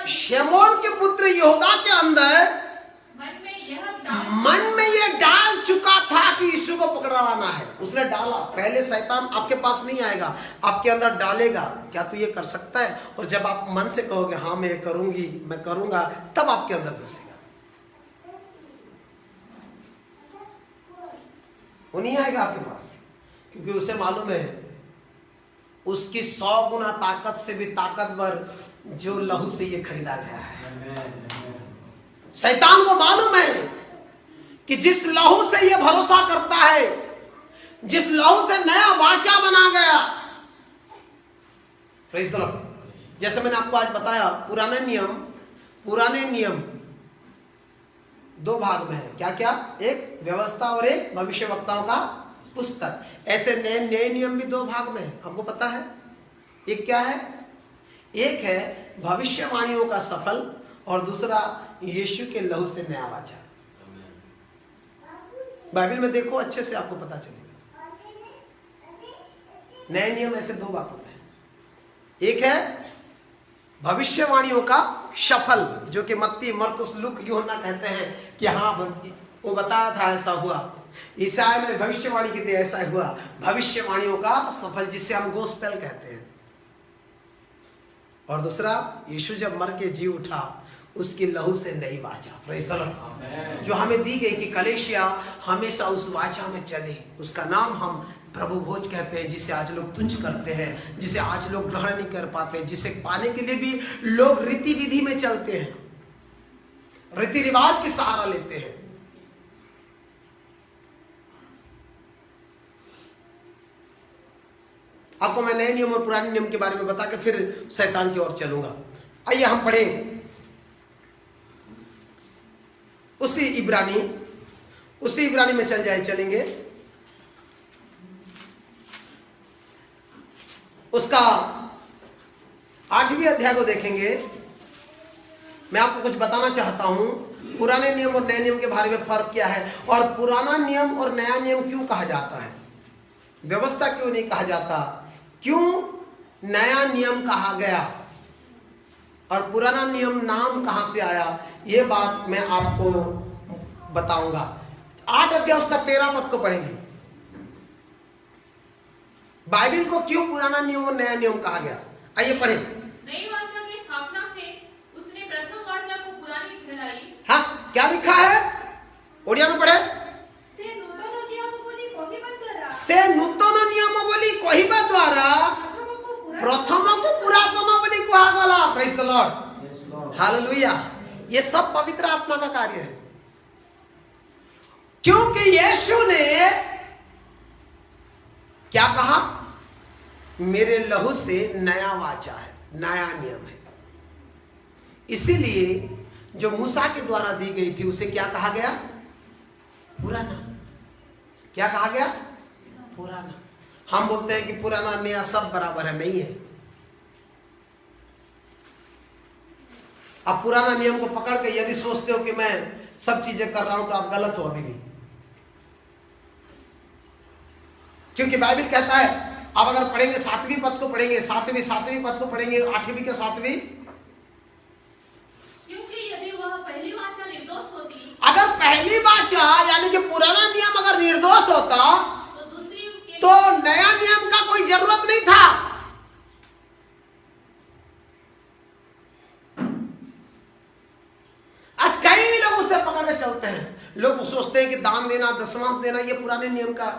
शमौन के पुत्र यहूदा के अंदर मन में ये डाल चुका था कि यीशु को पकड़वाना है, उसने डाला। पहले शैतान आपके पास नहीं आएगा, आपके अंदर डालेगा, क्या तू ये कर सकता है? और जब आप मन से कहोगे हाँ मैं ये करूंगी, मैं करूंगा, तब आपके अंदर घुसेगा। वो नहीं आएगा आपके पास, क्योंकि उसे मालूम है उसकी 100 गुना ताकत से भी ताकतवर जो लहू से ये खरीदा गया है। शैतान को मालूम है कि जिस लहू से ये भरोसा करता है, जिस लहू से नया वाचा बना गया, प्रेज़ द लॉर्ड, जैसे मैंने आपको आज बताया, पुराने नियम दो भाग में है। क्या क्या? एक व्यवस्था और एक भविष्यवक्ताओं का पुस्तक। ऐसे नए नियम भी दो भाग में है, हमको पता है। एक क्या है? एक है भविष्यवाणियों का सफल, और दूसरा यीशु के लहू से नया वाचा। बाइबल में देखो, अच्छे से आपको पता चलेगा। नए नियम ऐसे दो बातों में है। एक है भविष्यवाणियों का सफल, जो कि मत्ती, मरकुस, लूक, यूहन्ना कहते हैं कि हाँ वो बताया था, ऐसा हुआ। ईसाया ने भविष्यवाणी की थी, ऐसा हुआ। भविष्यवाणियों का सफल, जिसे हम गोस्पेल कहते हैं। और दूसरा, यीशु जब मर के जी उठा, उसकी लहू से नई वाचा, प्रेज़ द लॉर्ड, जो हमें दी गई कि कलीसिया हमेशा उस वाचा में चले। उसका नाम हम प्रभु भोज कहते हैं, जिसे आज लोग तुच्छ करते हैं, जिसे आज लोग ग्रहण नहीं कर पाते, जिसे पाने के लिए भी लोग रीति विधि में चलते हैं, रीति रिवाज के सहारा लेते हैं। आपको मैं नए नियम और पुराने नियम के बारे में बता के फिर शैतान की ओर चलूंगा। आइए हम पढ़ें उसी इब्रानी में चलेंगे। उसका 8वें अध्याय को देखेंगे। मैं आपको कुछ बताना चाहता हूं, पुराने नियम और नए नियम के बारे में फर्क क्या है, और पुराना नियम और नया नियम क्यों कहा जाता है, व्यवस्था क्यों नहीं कहा जाता, क्यों नया नियम कहा गया, और पुराना नियम नाम कहां से आया, ये बात मैं आपको बताऊंगा। 8 अध्याय उसका 13 पद को पढ़ेंगे। बाइबल को क्यों पुराना नियम और नया नियम कहा गया, आइए पढ़ें। नई वाचा की स्थापना से उसने प्रथम वाचा को पुरानी ठहराई। हाँ, क्या लिखा है? ओडिया में पढ़े। से नूतन नियम बोली कहिबा द्वारा प्रथम को पुरातन बोली कहा गला। Praise the Lord, hallelujah. ये सब पवित्र आत्मा का कार्य है, क्योंकि यीशु ने क्या कहा? मेरे लहू से नया वाचा है, नया नियम है। इसीलिए जो मूसा के द्वारा दी गई थी उसे क्या कहा गया? पुराना। क्या कहा गया? पुराना। हम बोलते हैं कि पुराना नया सब बराबर है, नहीं है। आप पुराना नियम को पकड़ के यदि सोचते हो कि मैं सब चीजें कर रहा हूं, तो आप गलत हो अभी भी। क्योंकि बाइबल कहता है, आप अगर पढ़ेंगे 7वीं पद को पढ़ेंगे, 7वीं पद को पढ़ेंगे, 8वीं के 7वीं, क्योंकि यदि वह पहली वाचा निर्दोष होती, अगर पहली वाचा यानी कि पुराना नियम अगर निर्दोष होता, तो दूसरी के तो नया नियम का कोई जरूरत नहीं था। आज कई लोग उसे पकड़ के चलते हैं। लोग सोचते हैं कि दान देना, दशमांश देना ये पुराने नियम का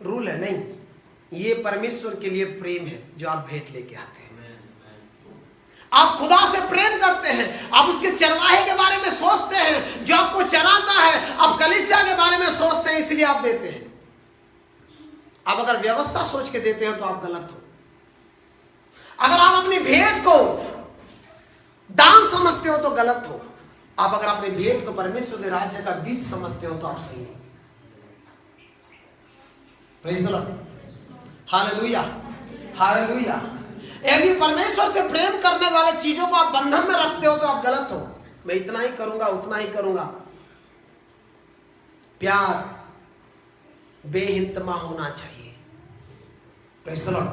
रूल है। नहीं, ये परमेश्वर के लिए प्रेम है जो आप भेंट लेके आते हैं। आप खुदा से प्रेम करते हैं, आप उसके चरवाहे के बारे में सोचते हैं जो आपको चराता है, आप कलीसिया के बारे में सोचते हैं, इसलिए आप देते हैं। आप अगर व्यवस्था सोच के देते हो तो आप गलत हो। अगर आप अपनी भेंट को दान समझते हो तो गलत हो। आप अगर अपनी भेंट को परमेश्वर के राज्य का बीज समझते हो तो आप सही हो। Praise the Lord, hallelujah, hallelujah. यदि परमेश्वर से प्रेम करने वाले चीजों को आप बंधन में रखते हो तो आप गलत हो। मैं इतना ही करूंगा, उतना ही करूंगा। प्यार बेहिंतमा होना चाहिए। Praise the Lord,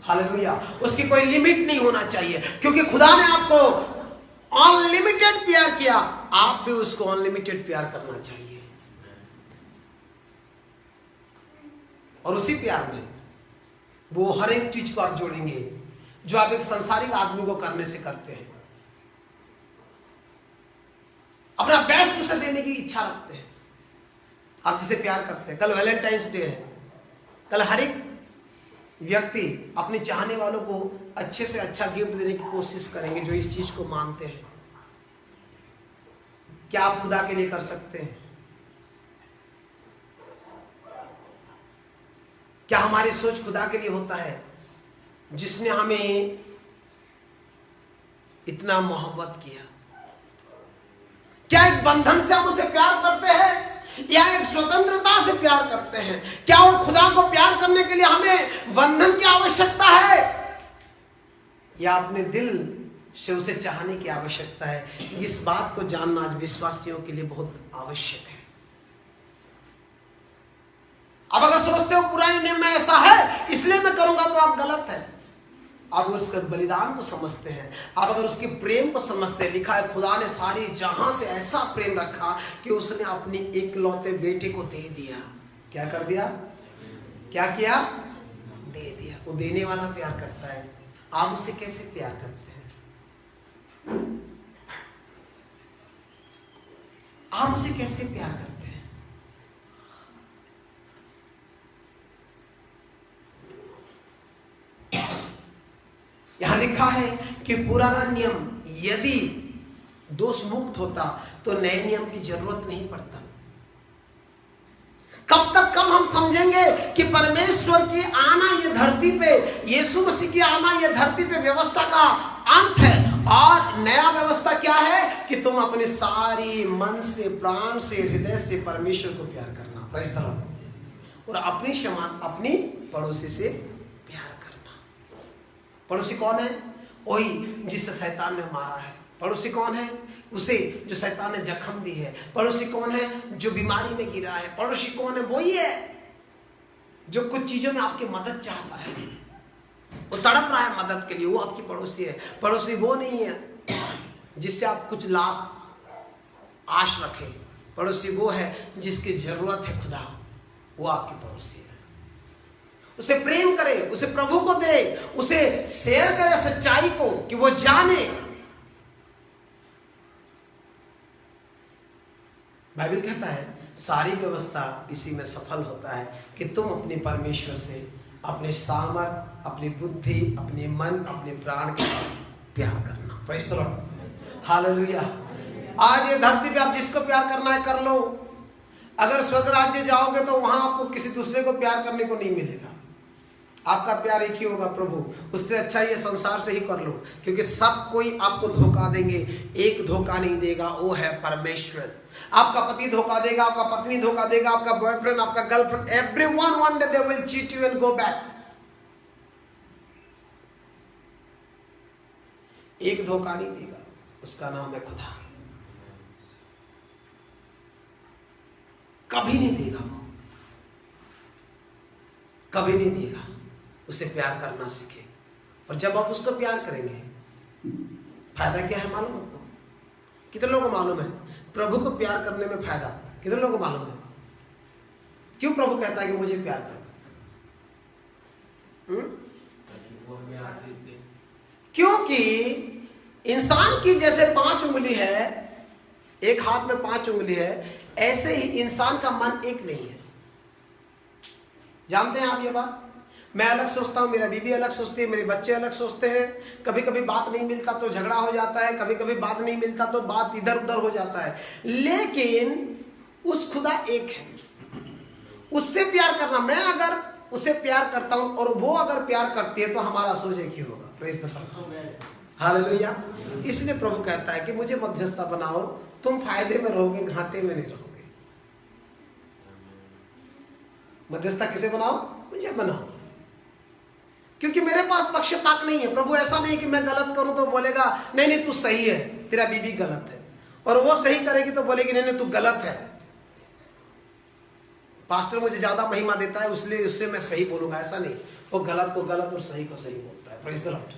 hallelujah. उसकी कोई लिमिट नहीं होना चाहिए, क्योंकि खुदा ने आपको अनलिमिटेड प्यार किया, आप भी उसको अनलिमिटेड प्यार करना चाहिए। और उसी प्यार में वो हर एक चीज को आप जोड़ेंगे जो आप एक संसारिक आदमी को करने से करते हैं। अपना बेस्ट उसे देने की इच्छा रखते हैं, आप जिसे प्यार करते हैं। कल वैलेंटाइंस डे है। कल हर एक व्यक्ति अपने चाहने वालों को अच्छे से अच्छा गिफ्ट देने की कोशिश करेंगे जो इस चीज को मानते हैं। क्या आप खुदा के लिए कर सकते हैं? क्या हमारी सोच खुदा के लिए होता है, जिसने हमें इतना मोहब्बत किया। क्या एक बंधन से हम उसे प्यार करते हैं या एक स्वतंत्रता से प्यार करते हैं? क्या वो खुदा को प्यार करने के लिए हमें बंधन की आवश्यकता है या अपने दिल से उसे चाहने की आवश्यकता है? इस बात को जानना आज विश्वासियों के लिए बहुत आवश्यक है। अब अगर सोचते हो पुराने नियम में ऐसा है इसलिए मैं करूंगा, तो आप गलत है। आप उसके बलिदान को समझते हैं, आप अगर उसके प्रेम को समझते हैं, लिखा है खुदा ने सारी जहां से ऐसा प्रेम रखा कि उसने अपने इकलौते बेटे को दे दिया। क्या कर दिया? क्या किया? दे दिया। वो देने वाला प्यार करता है। आप उसे कैसे प्यार करते हैं? आप उसे कैसे प्यार करते हैं? यहां लिखा है कि पुराना नियम यदि दोष मुक्त होता तो नए नियम की जरूरत नहीं पड़ता। कब हम समझेंगे कि परमेश्वर की आना ये धरती पे, यीशु मसीह की आना ये धरती पे व्यवस्था का अंत है और नया व्यवस्था क्या है कि तुम अपने सारी मन से, प्राण से, हृदय से परमेश्वर को प्यार करना, प्रेज़ द लॉर्ड, और अपनी समान अपनी पड़ोसी से प्यार करना। पड़ोसी कौन है? वही जिसे शैतान ने मारा है। पड़ोसी कौन है? उसे जो शैतान ने जख्म दी है। पड़ोसी कौन है? जो बीमारी में गिरा है। पड़ोसी कौन है? वही है जो कुछ चीजों में आपकी मदद चाहता है, वो तड़प रहा है मदद के लिए, वो आपकी पड़ोसी है। पड़ोसी वो नहीं है जिससे आप कुछ लाभ आश रखें। पड़ोसी वो है जिसकी जरूरत है खुदा, वो आपकी पड़ोसी है। उसे प्रेम करे, उसे प्रभु को दे, उसे शेयर करे सच्चाई को कि वो जाने। बाइबल कहता है सारी व्यवस्था इसी में सफल होता है कि तुम अपने परमेश्वर से अपने सामर्थ, अपनी बुद्धि, अपने मन, अपने प्राण के साथ प्यार करना। Praise the Lord, hallelujah. आज ये धरती पे आप जिसको प्यार करना है कर लो। अगर स्वर्ग राज्य जाओगे तो वहां आपको किसी दूसरे को प्यार करने को नहीं मिलेगा। आपका प्यार एक ही होगा, प्रभु। उससे अच्छा ये संसार से ही कर लो, क्योंकि सब कोई आपको धोखा देंगे, एक धोखा नहीं देगा, वो है परमेश्वर। आपका पति धोखा देगा, आपका पत्नी धोखा देगा, आपका बॉयफ्रेंड, आपका girlfriend, everyone one day they will cheat you and go back. एक धोखा नहीं देगा, उसका नाम है खुदा। कभी नहीं देगा वो, कभी नहीं देगा। उसे प्यार करना सीखे, और जब आप उसको प्यार करेंगे फायदा क्या है मालूम आपको? कितने लोगों को मालूम है प्रभु को प्यार करने में फायदा? कितने लोगों को मालूम है? क्यों प्रभु कहता है कि मुझे प्यार करो? क्योंकि इंसान की जैसे 5 उंगली है, एक हाथ में 5 उंगली है, ऐसे ही इंसान का मन एक नहीं है। जानते हैं आप ये बात? मैं अलग सोचता हूँ, मेरा बीवी अलग सोचती है, मेरे बच्चे अलग सोचते हैं। कभी कभी बात नहीं मिलता तो झगड़ा हो जाता है, कभी कभी बात नहीं मिलता तो बात इधर उधर हो जाता है। लेकिन उस खुदा एक है, उससे प्यार करना। मैं अगर उसे प्यार करता हूं और वो अगर प्यार करती है तो हमारा सोच एक ही होगा। Praise the Lord, hallelujah. इसलिए प्रभु कहता है कि मुझे मध्यस्थता बनाओ, तुम फायदे में रहोगे, घाटे में नहीं रहोगे। मध्यस्थता किसे बनाओ? मुझे बनाओ, क्योंकि मेरे पास पक्षपात नहीं है। प्रभु ऐसा नहीं कि मैं गलत करूं तो बोलेगा नहीं नहीं तू सही है, तेरा बीवी गलत है, और वो सही करेगी तो बोलेगी नहीं नहीं तू गलत है। पास्टर मुझे ज्यादा महिमा देता है इसलिए उससे मैं सही बोलूंगा, ऐसा नहीं। वो गलत को गलत और सही को सही बोलता है। Praise the Lord,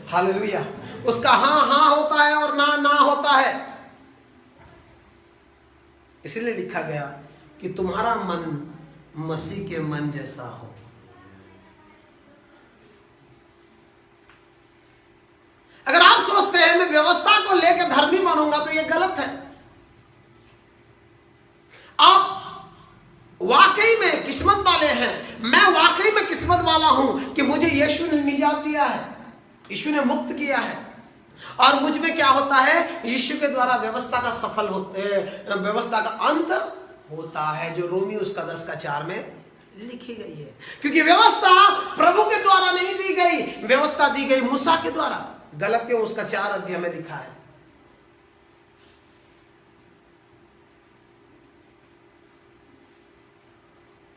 hallelujah. उसका हाँ होता है और ना होता है। इसलिए लिखा गया कि तुम्हारा मन मसीह के मन जैसा हो। अगर आप सोचते हैं मैं व्यवस्था को लेकर धर्मी बनूंगा तो यह गलत है। आप वाकई में किस्मत वाले हैं। मैं वाकई में किस्मत वाला हूं कि मुझे यीशु ने निजात दिया है, यीशु ने मुक्त किया है, और मुझ में क्या होता है? यीशु के द्वारा व्यवस्था का सफल होते, व्यवस्था का अंत होता है, जो रोमी उसका 10:4 में लिखी गई है। क्योंकि व्यवस्था प्रभु के द्वारा नहीं दी गई, व्यवस्था दी गई मूसा के द्वारा। गलतियों उसका 4 अध्याय में लिखा है।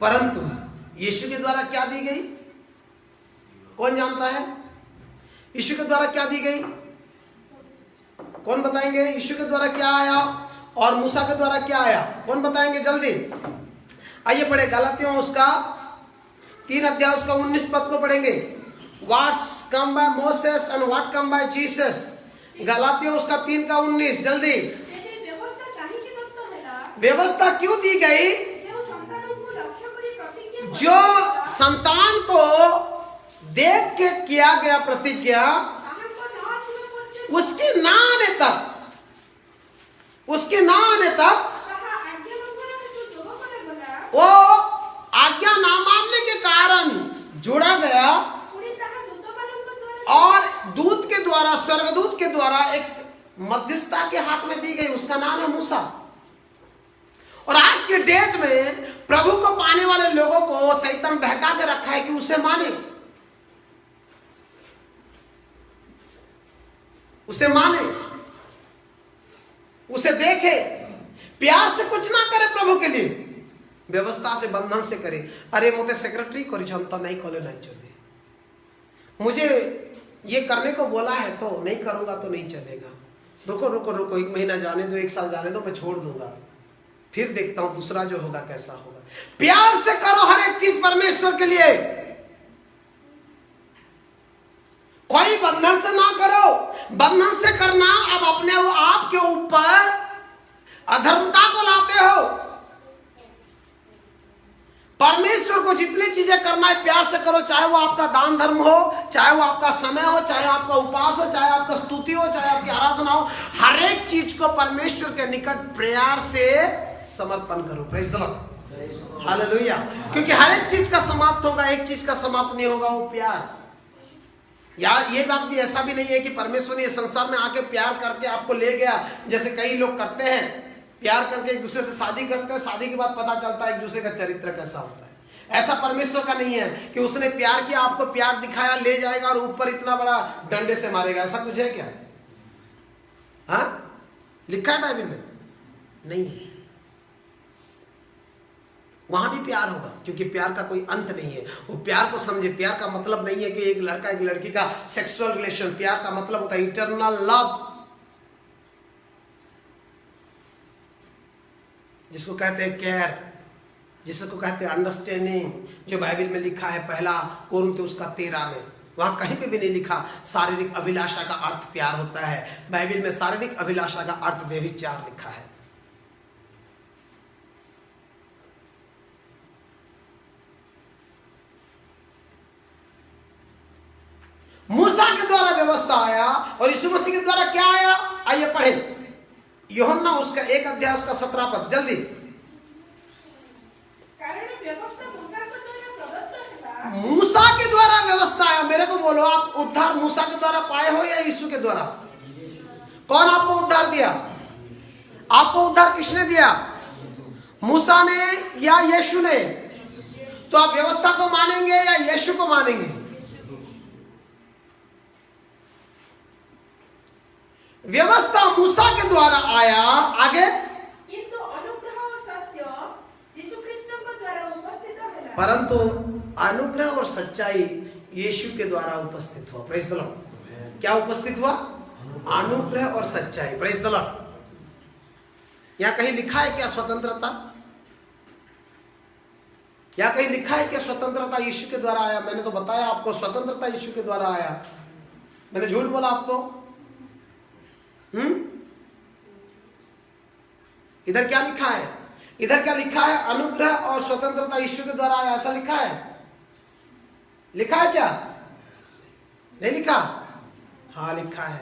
परंतु यीशु के द्वारा क्या दी गई, कौन जानता है? यीशु के द्वारा क्या दी गई, कौन बताएंगे? यीशु के द्वारा क्या आया और मूसा के द्वारा क्या आया, कौन बताएंगे? जल्दी आइए पढ़े गलातियों उसका 3 अध्याय उसका 19 पद को पढ़ेंगे। What's come by Moses and what come by Jesus. गलातियों उसका 3 का 19 जल्दी। व्यवस्था क्यों दी गई? जो संतान को देख के किया गया प्रतिज्ञा उसके ना आने तक, उसके ना आने तक वो आज्ञा ना मानने के कारण जोड़ा गया और दूत के द्वारा, स्वर्गदूत के द्वारा एक मध्यस्थता के हाथ में दी गई, उसका नाम है मूसा। और आज के डेट में प्रभु को पाने वाले लोगों को शैतान बहका के रखा है कि उसे माने, उसे माने, उसे देखे, प्यार से कुछ ना करे प्रभु के लिए, व्यवस्था से बंधन से करे। अरे मोते सेक्रेटरी करी क्षमता नहीं खोले नहीं चले, मुझे ये करने को बोला है तो नहीं करूंगा तो नहीं चलेगा, रुको रुको रुको 1 महीना जाने दो, 1 साल जाने दो, मैं छोड़ दूंगा, फिर देखता हूं दूसरा जो होगा कैसा होगा। प्यार से करो हर एक चीज परमेश्वर के लिए, कोई बंधन से ना करो। बंधन से करना अब अपने आप के ऊपर अधर्मता को लाते हो। परमेश्वर को जितनी चीजें करना है प्यार से करो, चाहे वो आपका दान धर्म हो, चाहे वो आपका समय हो, चाहे आपका उपवास हो, चाहे आपका स्तुति हो, चाहे आपकी आराधना हो, हर एक चीज को परमेश्वर के निकट प्यार से समर्पण करो। Praise the Lord, hallelujah. क्योंकि हर एक चीज का समाप्त होगा, एक चीज का समाप्त नहीं होगा, वो प्यार। यार ये बात भी ऐसा भी नहीं है कि परमेश्वर ने इस संसार में आके प्यार करके आपको ले गया, जैसे कई लोग करते हैं, प्यार करके एक दूसरे से शादी करते हैं, शादी के बाद पता चलता है एक दूसरे का चरित्र कैसा होता है। ऐसा परमेश्वर का नहीं है कि उसने प्यार किया, आपको प्यार दिखाया, ले जाएगा और ऊपर इतना बड़ा डंडे से मारेगा, ऐसा कुछ है क्या? हाँ, लिखा है बाइबल में? नहीं है। वहां भी प्यार होगा, क्योंकि प्यार का कोई अंत नहीं है। वो प्यार को समझे, प्यार का मतलब नहीं है कि एक लड़का एक लड़की का सेक्सुअल रिलेशन, प्यार का मतलब होता है इटर्नल लव, जिसको कहते हैं केयर, जिसको कहते हैं अंडरस्टैंडिंग, जो बाइबल में लिखा है 1 कोरिन्थियोस उसका 13 में। वहां कहीं पे भी नहीं लिखा शारीरिक अभिलाषा का अर्थ प्यार होता है। बाइबल में शारीरिक अभिलाषा का अर्थ व्यभिचार लिखा है। मूसा के द्वारा व्यवस्था आया और यीशु मसीह के द्वारा क्या आया? आइए पढ़े यूहन्ना उसका 1 अध्याय उसका 17 पद जल्दी। मूसा के द्वारा व्यवस्था आया। मेरे को बोलो, आप उद्धार मूसा के द्वारा पाए हो या यीशु के द्वारा? कौन आपको उद्धार दिया? आपको उद्धार किसने दिया? मूसा ने या यीशु ने? तो आप व्यवस्था को मानेंगे या यीशु को मानेंगे? व्यवस्था मूसा के द्वारा आया, आगे किंतु अनुग्रह और सत्य यीशु कृष्ण के द्वारा उपस्थित है। परंतु अनुग्रह और सच्चाई यीशु के द्वारा उपस्थित हुआ। Praise the Lord. क्या उपस्थित हुआ? अनुग्रह और सच्चाई। Praise the Lord. यहां कहीं लिखा है क्या स्वतंत्रता? या कहीं लिखा है क्या स्वतंत्रता यीशु के द्वारा आया? मैंने तो बताया आपको, स्वतंत्रता यीशु के द्वारा आया। मैंने झूठ बोला आपको? इधर क्या लिखा है? इधर क्या लिखा है? अनुग्रह और स्वतंत्रता यीशु के द्वारा आया, ऐसा लिखा है? लिखा है क्या? नहीं लिखा? हाँ लिखा है,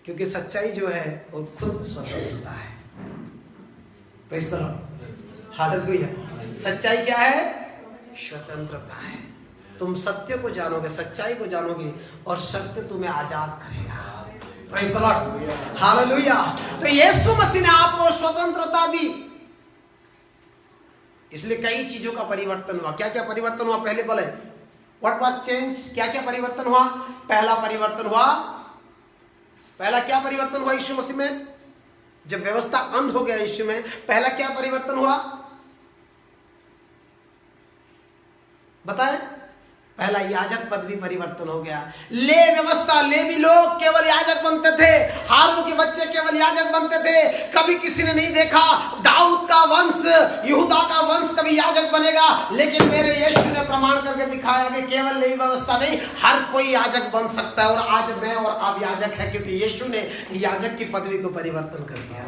क्योंकि सच्चाई जो है वो खुद स्वतंत्रता है। Praise the Lord, hallelujah. सच्चाई क्या है? स्वतंत्रता है। तुम सत्य को जानोगे, सच्चाई को जानोगे और सत्य तुम्हें आजाद करेगा। Praise the Lord, hallelujah. तो यीशु मसीह ने आपको स्वतंत्रता दी, इसलिए कई चीजों का परिवर्तन हुआ। क्या क्या परिवर्तन हुआ? पहले बोले व्हाट वाज चेंज? क्या क्या परिवर्तन हुआ? पहला परिवर्तन हुआ, पहला क्या परिवर्तन हुआ यीशु मसीह में? जब व्यवस्था अंध हो गया यीशु में, पहला क्या परिवर्तन हुआ बताएं? पहला याजक पदवी परिवर्तन हो गया। ले व्यवस्था, लेवी लोग केवल याजक बनते थे, हारून के बच्चे केवल याजक बनते थे। कभी किसी ने नहीं देखा दाऊद का वंश, यहूदा का वंश कभी याजक बनेगा, लेकिन मेरे यीशु ने प्रमाण करके दिखाया कि केवल लेवी व्यवस्था नहीं, हर कोई याजक बन सकता है। और आज मैं और आप याजक है, क्योंकि यीशु ने याजक की पदवी को परिवर्तन कर दिया।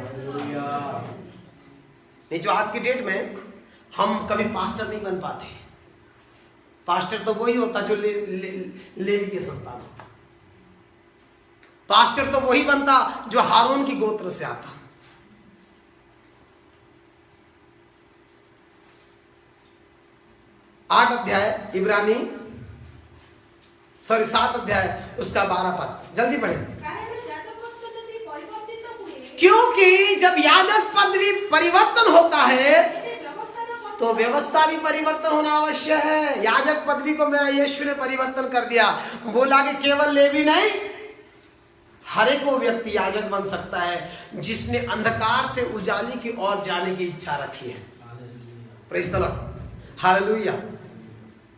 नहीं, जो आज की डेट में हम कभी पास्टर नहीं बन पाते। पास्टर तो वही होता जो लेवी के संतान होता। पास्टर तो वही बनता जो हारून की गोत्र से आता। 8 अध्याय इब्रानी 7 अध्याय उसका 12 पद, जल्दी पढ़े। क्योंकि जब याजक पदवी परिवर्तन होता है तो व्यवस्था भी परिवर्तन होना आवश्यक है। याजक पदवी को मेरा यीशु ने परिवर्तन कर दिया। बोला कि केवल लेवी नहीं, हर एक वो व्यक्ति याजक बन सकता है जिसने अंधकार से उजाली की ओर जाने की इच्छा रखी है। Praise the Lord, hallelujah.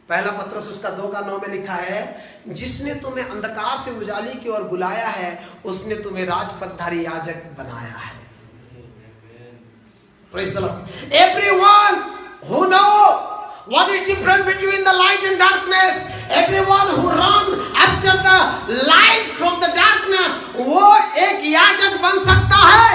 पहला पत्रस उसका 2:9 में लिखा है, जिसने तुम्हें अंधकार से उजाली की ओर बुलाया है उसने तुम्हें राजपदधारी याजक बनाया है। Praise the Lord. Everyone who know what is different between the light and darkness, everyone who run after the light from the darkness, वो एक याजक बन सकता है।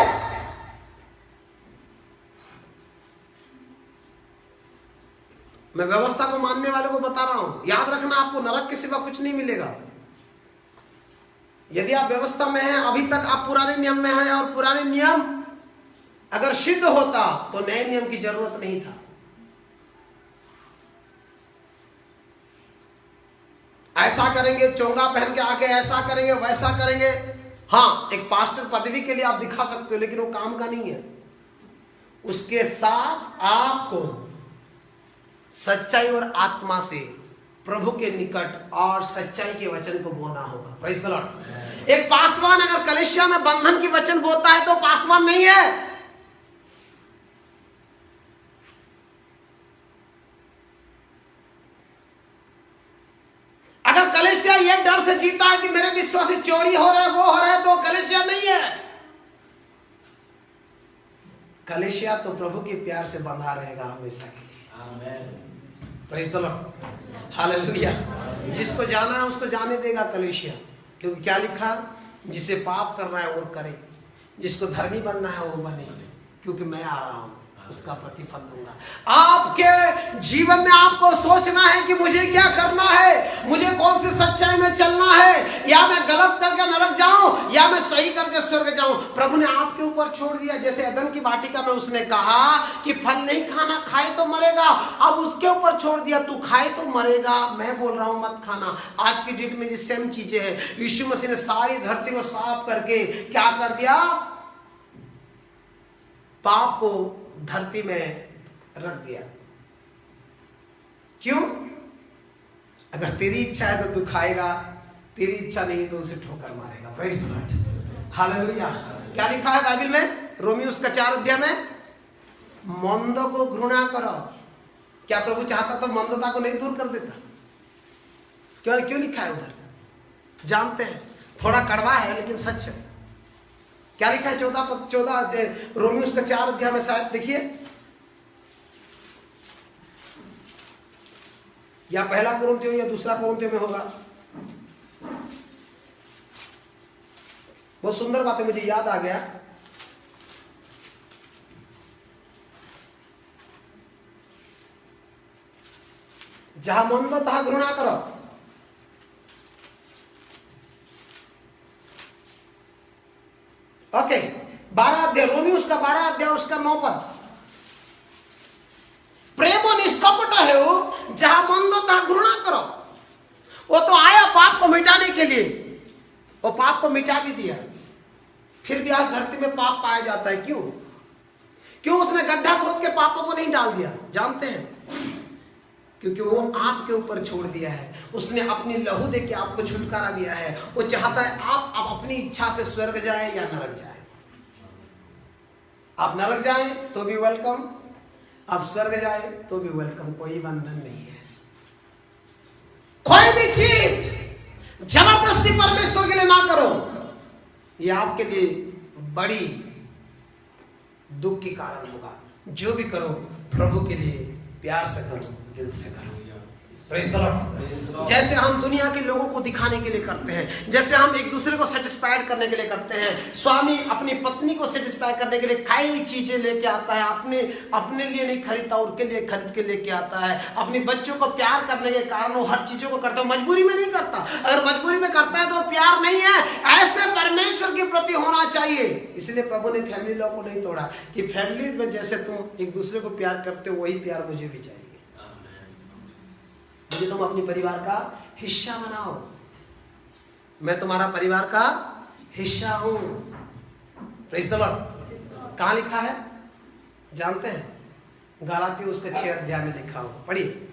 मैं व्यवस्था को मानने वालों को बता रहा हूं, याद रखना आपको नरक के सिवा कुछ नहीं मिलेगा। यदि आप व्यवस्था में हैं, अभी तक आप पुराने नियम में हैं, और पुराने नियम अगर सिद्ध होता तो नए नियम की जरूरत नहीं था। ऐसा करेंगे, चोंगा पहन के आके ऐसा करेंगे, वैसा करेंगे। हाँ, एक पास्टर पदवी के लिए आप दिखा सकते हो, लेकिन वो काम का नहीं है। उसके साथ आपको सच्चाई और आत्मा से प्रभु के निकट और सच्चाई के वचन को बोना होगा। Praise the Lord. एक पासवान अगर कलीसिया में बंधन की वचन बोता है तो पासवान नहीं है। अगर कलीसिया ये डर से जीता है कि मेरे विश्वासी चोरी हो रहे, वो हो रहे, तो कलीसिया नहीं है। कलीसिया तो प्रभु के प्यार से बंधा रहेगा हमेशा के लिए। Praise the Lord, hallelujah. जिसको जाना है उसको जाने देगा कलीसिया, क्योंकि क्या लिखा, जिसे पाप करना है वो करे, जिसको धर्मी बनना है वो बने, क्योंकि मैं आ रहा हूं उसका प्रतिफल दूंगा। आपके जीवन में आपको सोचना है कि मुझे क्या करना है, मुझे कौन सी सच्चाई में चलना है, या मैं गलत करके नरक जाऊं या मैं सही करके स्वर्ग जाऊं। प्रभु ने आपके ऊपर छोड़ दिया। जैसे अदन की वाटिका में उसने कहा कि फल नहीं खाना, खाए तो मरेगा। अब उसके ऊपर छोड़ दिया, तू खाए तो मरेगा, मैं बोल रहा हूं मत खाना। आज की डेट में ये सेम चीजें हैं। यीशु मसीह ने सारी धरती को साफ करके क्या कर दिया, पाप को धरती में रख दिया। क्यों? अगर तेरी इच्छा है तो तू खाएगा, तेरी इच्छा नहीं तो उसे ठोकर मारेगा। Praise the Lord, hallelujah. क्या लिखा है बाइबल में? रोमी उसका 4 अध्याय में, मंदों को घृणा करो। क्या प्रभु चाहता तो मंदता को नहीं दूर कर देता? क्यों लिखा है उधर? जानते हैं, थोड़ा कड़वा है लेकिन सच है। क्या लिखा है? 14 रोमी उसका 4 अध्याय में, शायद देखिए, या पहला कोरिन्थियों या दूसरा कोरिन्थियों में होगा। बहुत सुंदर बात है, मुझे याद आ गया। जहां मन दो तहां घृणा करो। ओके, 12 अध्याय रोमी उसका 12 अध्याय उसका 9 पद। प्रेम निष्कपट है वो, जहां मन दो तहां घृणा करो। वो तो आया पाप को मिटाने के लिए, वो पाप को मिटा भी दिया, फिर भी आज धरती में पाप पाया जाता है। क्यों उसने गड्ढा खोद के पापों को नहीं डाल दिया? जानते हैं, क्योंकि वो आपके ऊपर छोड़ दिया है। उसने अपनी लहू दे के आपको छुटकारा दिया है। वो चाहता है आप अपनी इच्छा से स्वर्ग जाए या नरक जाए। आप नरक जाए तो भी वेलकम, आप स्वर्ग जाए तो भी वेलकम, कोई बंधन नहीं है। कोई भी चीज जबरदस्ती परमेश्वर के लिए ना करो, ये आपके लिए बड़ी दुख के कारण होगा। जो भी करो प्रभु के लिए प्यार से करो, दिल से करो। Praise the Lord। जैसे हम दुनिया के लोगों को दिखाने के लिए करते हैं, जैसे हम एक दूसरे को सेटिस्फाइड करने के लिए करते हैं। स्वामी अपनी पत्नी को सेटिस्फाई करने के लिए कई चीजें लेके आता है, अपने लिए नहीं खरीदता, उनके लिए खरीद के लेके आता है। अपने बच्चों को प्यार करने के कारण वो हर चीजों को करता है, मजबूरी में नहीं करता। अगर मजबूरी में करता है तो प्यार नहीं है। ऐसे परमेश्वर के प्रति होना चाहिए। इसलिए प्रभु ने फैमिली लॉ को नहीं तोड़ा कि फैमिली में जैसे तुम एक दूसरे को प्यार करते हो वही प्यार मुझे भी चाहिए। मुझे तुम अपने परिवार का हिस्सा बनाओ, मैं तुम्हारा परिवार का हिस्सा हूं। Praise the Lord. कहां लिखा है जानते हैं? गलातियों उसके 6 अध्याय में लिखा होगा, पढ़िए।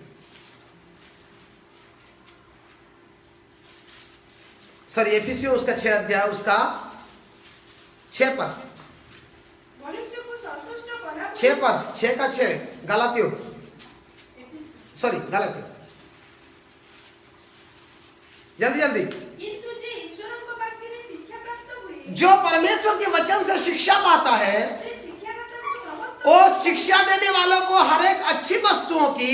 सॉरी, एफिसियों उसका 6 अध्याय उसका 6 पद, मनुष्य को संतुष्ट करना 6 पद, 6 का 6, गलातियों, सॉरी गलातियों, जल्दी जल्दी। किंतु जे ईश्वरों को वाक्य में शिक्षा प्राप्त हुई, जो परमेश्वर के वचन से शिक्षा पाता है, से शिक्षादाता को समस्त वो शिक्षा देने वालों को हर एक अच्छी वस्तुओं की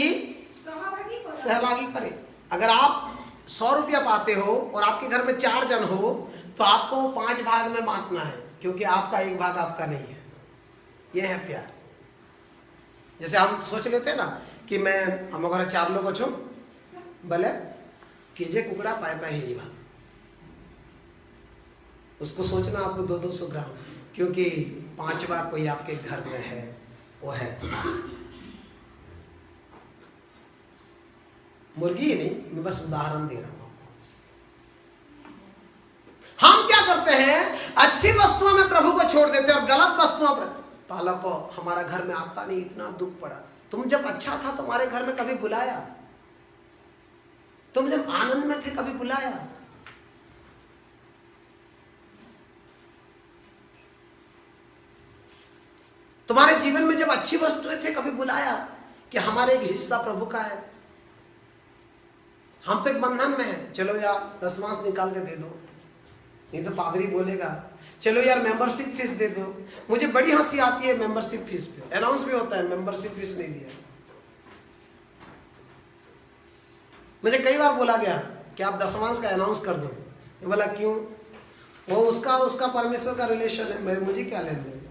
सहभागी करे। अगर आप 100 रुपया पाते हो और आपके घर में 4 जन हो तो आपको 5 भाग में बांटना है, क्योंकि आपका 1 भाग आपका नहीं है। यह है प्यार। जैसे हम सोच लेते हैं ना कि हम अगर 4 लोग अच्छो भले कीजे कुकड़ा पाए पाए ही जीवा, उसको सोचना आपको 200 ग्राम, क्योंकि 5वां कोई आपके घर में है, वो है मुर्गी ही नहीं, मैं बस उदाहरण दे रहा हूं। हम क्या करते हैं? अच्छी वस्तुओं में प्रभु को छोड़ देते हैं और गलत वस्तुओं पर। पालक हमारा घर में आता नहीं, इतना दुख पड़ा। तुम जब अच्छा था तुम्हारे घर में कभी बुलाया? तुम जब आनंद में थे कभी बुलाया? तुम्हारे जीवन में जब अच्छी वस्तुएं थे कभी बुलाया कि हमारे एक हिस्सा प्रभु का है? हम तो एक बंधन में हैं, चलो यार 10वां निकाल के दे दो, नहीं तो पादरी बोलेगा चलो यार मेंबरशिप फीस दे दो। मुझे बड़ी हंसी आती है मेंबरशिप फीस पे, अनाउंस भी होता है मेंबरशिप फीस नहीं दिया। मुझे कई बार बोला गया कि आप 10वां का अनाउंस कर दो। मैं बोला क्यों? वो उसका परमेश्वर का रिलेशन है, मुझे क्या लेना देना?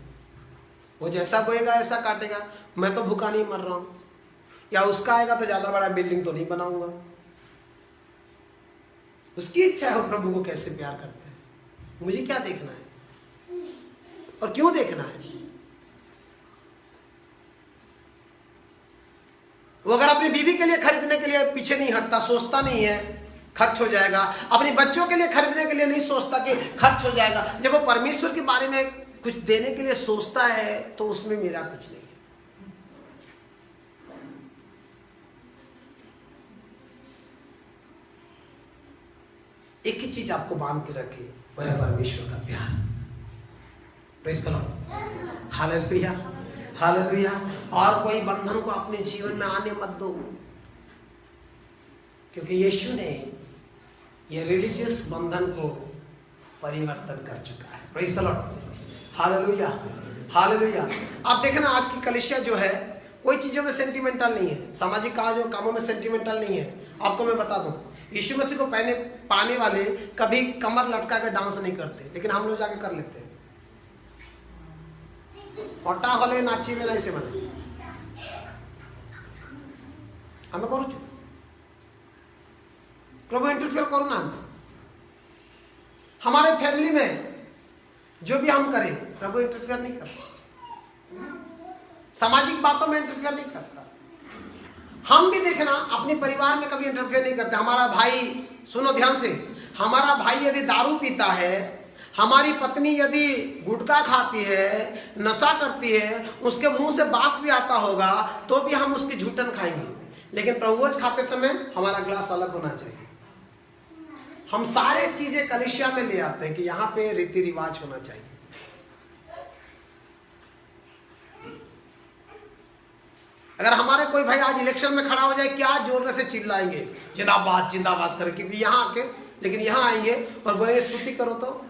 वो जैसा बोएगा ऐसा काटेगा, मैं तो भूखा नहीं मर रहा हूं। या उसका आएगा तो ज्यादा बड़ा बिल्डिंग तो नहीं बनाऊंगा। उसकी इच्छा है वो प्रभु को कैसे प्यार करते हैं, मुझे क्या देखना है और क्यों देखना है? वो अगर अपनी बीवी के लिए खरीदने के लिए पीछे नहीं हटता, सोचता नहीं है खर्च हो जाएगा, अपने बच्चों के लिए खरीदने के लिए नहीं सोचता कि खर्च हो जाएगा, जब वो परमेश्वर के बारे में कुछ देने के लिए सोचता है तो उसमें मेरा कुछ नहीं है। एक ही चीज आपको बांध के रखे, वह है परमेश्वर का प्यार। Praise the Lord. Hallelujah, hallelujah. और कोई बंधन को अपने जीवन में आने मत दो, क्योंकि यीशु ने ये रिलीजियस बंधन को परिवर्तन कर चुका है। Praise the Lord. Hallelujah, hallelujah. आप देखना आज की कलीसिया जो है कोई चीजों में सेंटिमेंटल नहीं है, सामाजिक कामों में सेंटिमेंटल नहीं है। आपको मैं बता दूं, यीशु मसीह को पाने वाले कभी कमर लटका के डांस नहीं करते, लेकिन हम लोग जाके कर लेते हैं। अटा हले नाची में ऐसे बने हमें करू प्रभु इंटरफेयर करू ना। हमारे फैमिली में जो भी हम करें प्रभु इंटरफेयर नहीं करता, सामाजिक बातों में इंटरफेयर नहीं करता। हम भी देखना अपने परिवार में कभी इंटरफेयर नहीं करते। हमारा भाई, सुनो ध्यान से, हमारा भाई यदि दारू पीता है, हमारी पत्नी यदि गुटखा खाती है, नशा करती है, उसके मुंह से बास भी आता होगा तो भी हम उसकी झूठन खाएंगे। लेकिन प्रभुभोज खाते समय हमारा ग्लास अलग होना चाहिए। हम सारे चीजें कलीसिया में ले आते हैं कि यहाँ पे रीति रिवाज होना चाहिए। अगर हमारे कोई भाई आज इलेक्शन में खड़ा हो जाए, क्या जोर से चिल्लाएंगे जिंदाबाद जिंदाबाद करके, क्योंकि यहाँ आके, लेकिन यहाँ आएंगे और बोले स्तुति करो, तो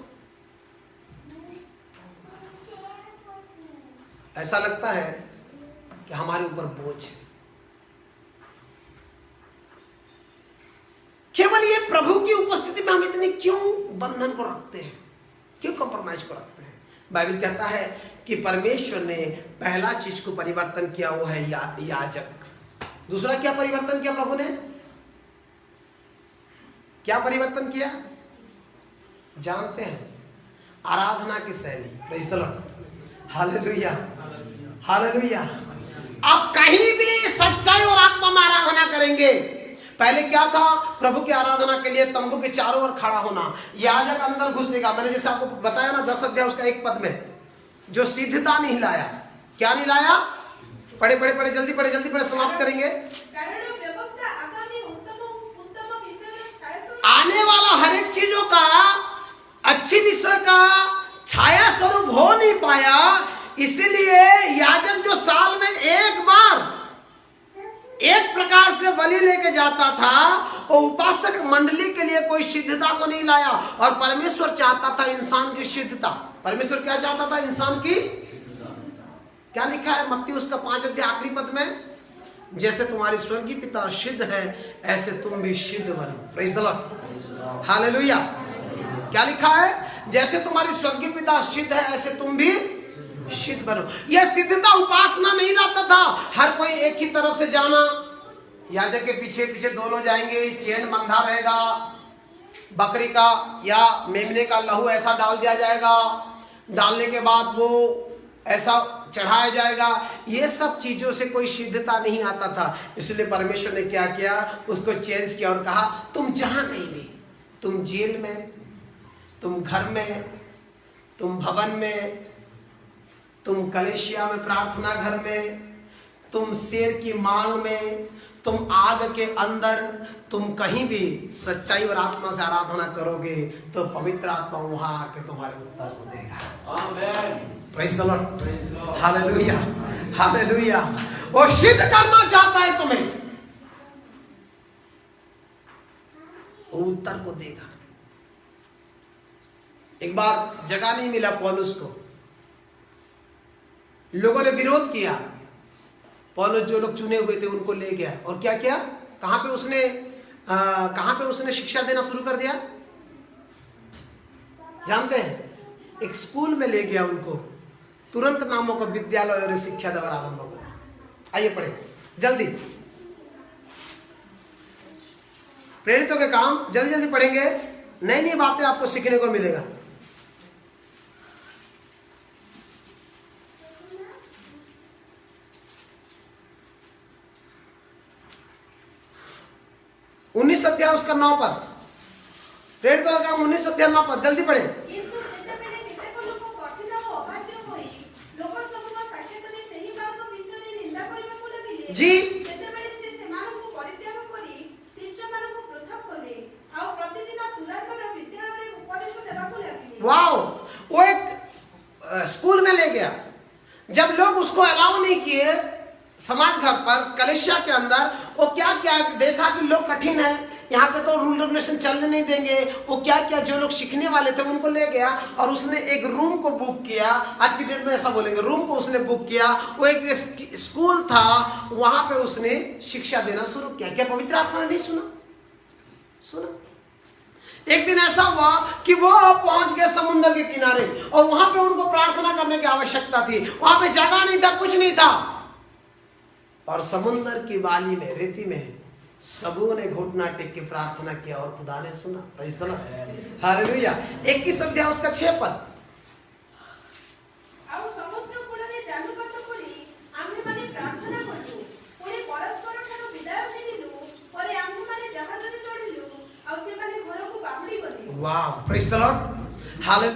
ऐसा लगता है कि हमारे ऊपर बोझ है। केवल ये प्रभु की उपस्थिति में हम इतनी क्यों बंधन को रखते हैं, क्यों कॉम्प्रोमाइज को रखते हैं? बाइबल कहता है कि परमेश्वर ने पहला चीज को परिवर्तन किया, वो है याजक। दूसरा क्या परिवर्तन किया प्रभु ने? क्या परिवर्तन किया जानते हैं? आराधना की शैली। Praise the Lord, hallelujah hallelujah. आप कहीं भी सच्चाई और आत्मा में आराधना करेंगे। पहले क्या था? प्रभु की आराधना के लिए तंबू के चारों ओर खड़ा होना, याजक अंदर घुसेगा। मैंने जैसे आपको बताया ना 10 अध्याय उसका 1 पद में, जो सिद्धता नहीं लाया। क्या नहीं लाया? पढ़े पढ़े पढ़े, जल्दी पढ़े, समाप्त करेंगे। आने वाला हर एक चीजों का, अच्छी विषय का छाया स्वरूप हो नहीं पाया, इसलिए याजक जो साल में एक बार एक प्रकार से बलि लेके जाता था, वो उपासक मंडली के लिए कोई सिद्धता को नहीं लाया। और परमेश्वर चाहता था इंसान की सिद्धता। परमेश्वर क्या चाहता था? इंसान की। क्या लिखा है मत्ती उसका 5 अध्याय आखिरी पद में? जैसे तुम्हारी स्वर्गीय पिता सिद्ध है, ऐसे तुम भी सिद्ध बनो। Praise the Lord, hallelujah. क्या लिखा है? जैसे तुम्हारी स्वर्गीय पिता सिद्ध है, ऐसे तुम भी सिद्ध बनो। यह सिद्धता उपासना नहीं लाता था। हर कोई एक ही तरफ से जाना, याजक के पीछे पीछे दोनों जाएंगे, चेन बंधा रहेगा, बकरी का या मेमने का लहू ऐसा डाल दिया जाएगा, डालने के बाद वो ऐसा चढ़ाया जाएगा। ये सब चीजों से कोई सिद्धता नहीं आता था। इसलिए परमेश्वर ने क्या किया? उसको चेंज किया और कहा तुम जहां कहीं भी, तुम जेल में, तुम घर में, तुम भवन में, तुम कलेशिया में, प्रार्थना घर में, तुम शेर की मांग में, तुम आग के अंदर, तुम कहीं भी सच्चाई और आत्मा से आराधना करोगे तो पवित्र आत्मा वहां आके तुम्हारे उत्तर को देगा। आमीन। Praise the Lord, hallelujah hallelujah. वो सिद्ध करना चाहता है तुम्हें, वो उत्तर को देगा। एक बार जगह नहीं मिला पौलुस को, लोगों ने विरोध किया। पौलुस जो लोग चुने हुए थे उनको ले गया और क्या किया? कहां पे उसने शिक्षा देना शुरू कर दिया जानते हैं? एक स्कूल में ले गया उनको। तुरंत नामों का विद्यालय और शिक्षा देना आरंभ हो गया। आइए पढ़े जल्दी, प्रेरितों के काम जल्दी जल्दी पढ़ेंगे, नई नई बातें आपको सीखने को मिलेगा। उन्नीस अध्याय उसका 9 पद, प्रेरितों का काम 19 अध्याय 9 पद, जल्दी पढ़े। जी वाओ, वो एक स्कूल में ले गया। जब लोग उसको अलाउ नहीं किए समाज घर पर, कलेशिया के अंदर, वो क्या क्या देखा कि लोग कठिन है, यहाँ पे तो रूल रेगुलेशन चलने नहीं देंगे। वो क्या क्या जो लोग सीखने वाले थे उनको ले गया और उसने एक रूम को बुक किया। आज की डेट में ऐसा बोलेंगे, रूम को उसने बुक किया। वो एक स्कूल था, वहां पे उसने शिक्षा देना शुरू किया। क्या पवित्र आत्मा ने नहीं सुना? एक दिन ऐसा हुआ कि वो पहुंच गए समुद्र के किनारे और वहां पे उनको प्रार्थना करने की आवश्यकता थी। वहां पे जगह नहीं था, कुछ नहीं था, और समुद्र की वाली में, रेती में सबों ने घुटना टेक के प्रार्थना किया और खुदा ने सुना। Praise the Lord, hallelujah. 21 अध्याय उसका 6 पद। वाह, प्रेज़ द लॉर्ड, हालेलुया।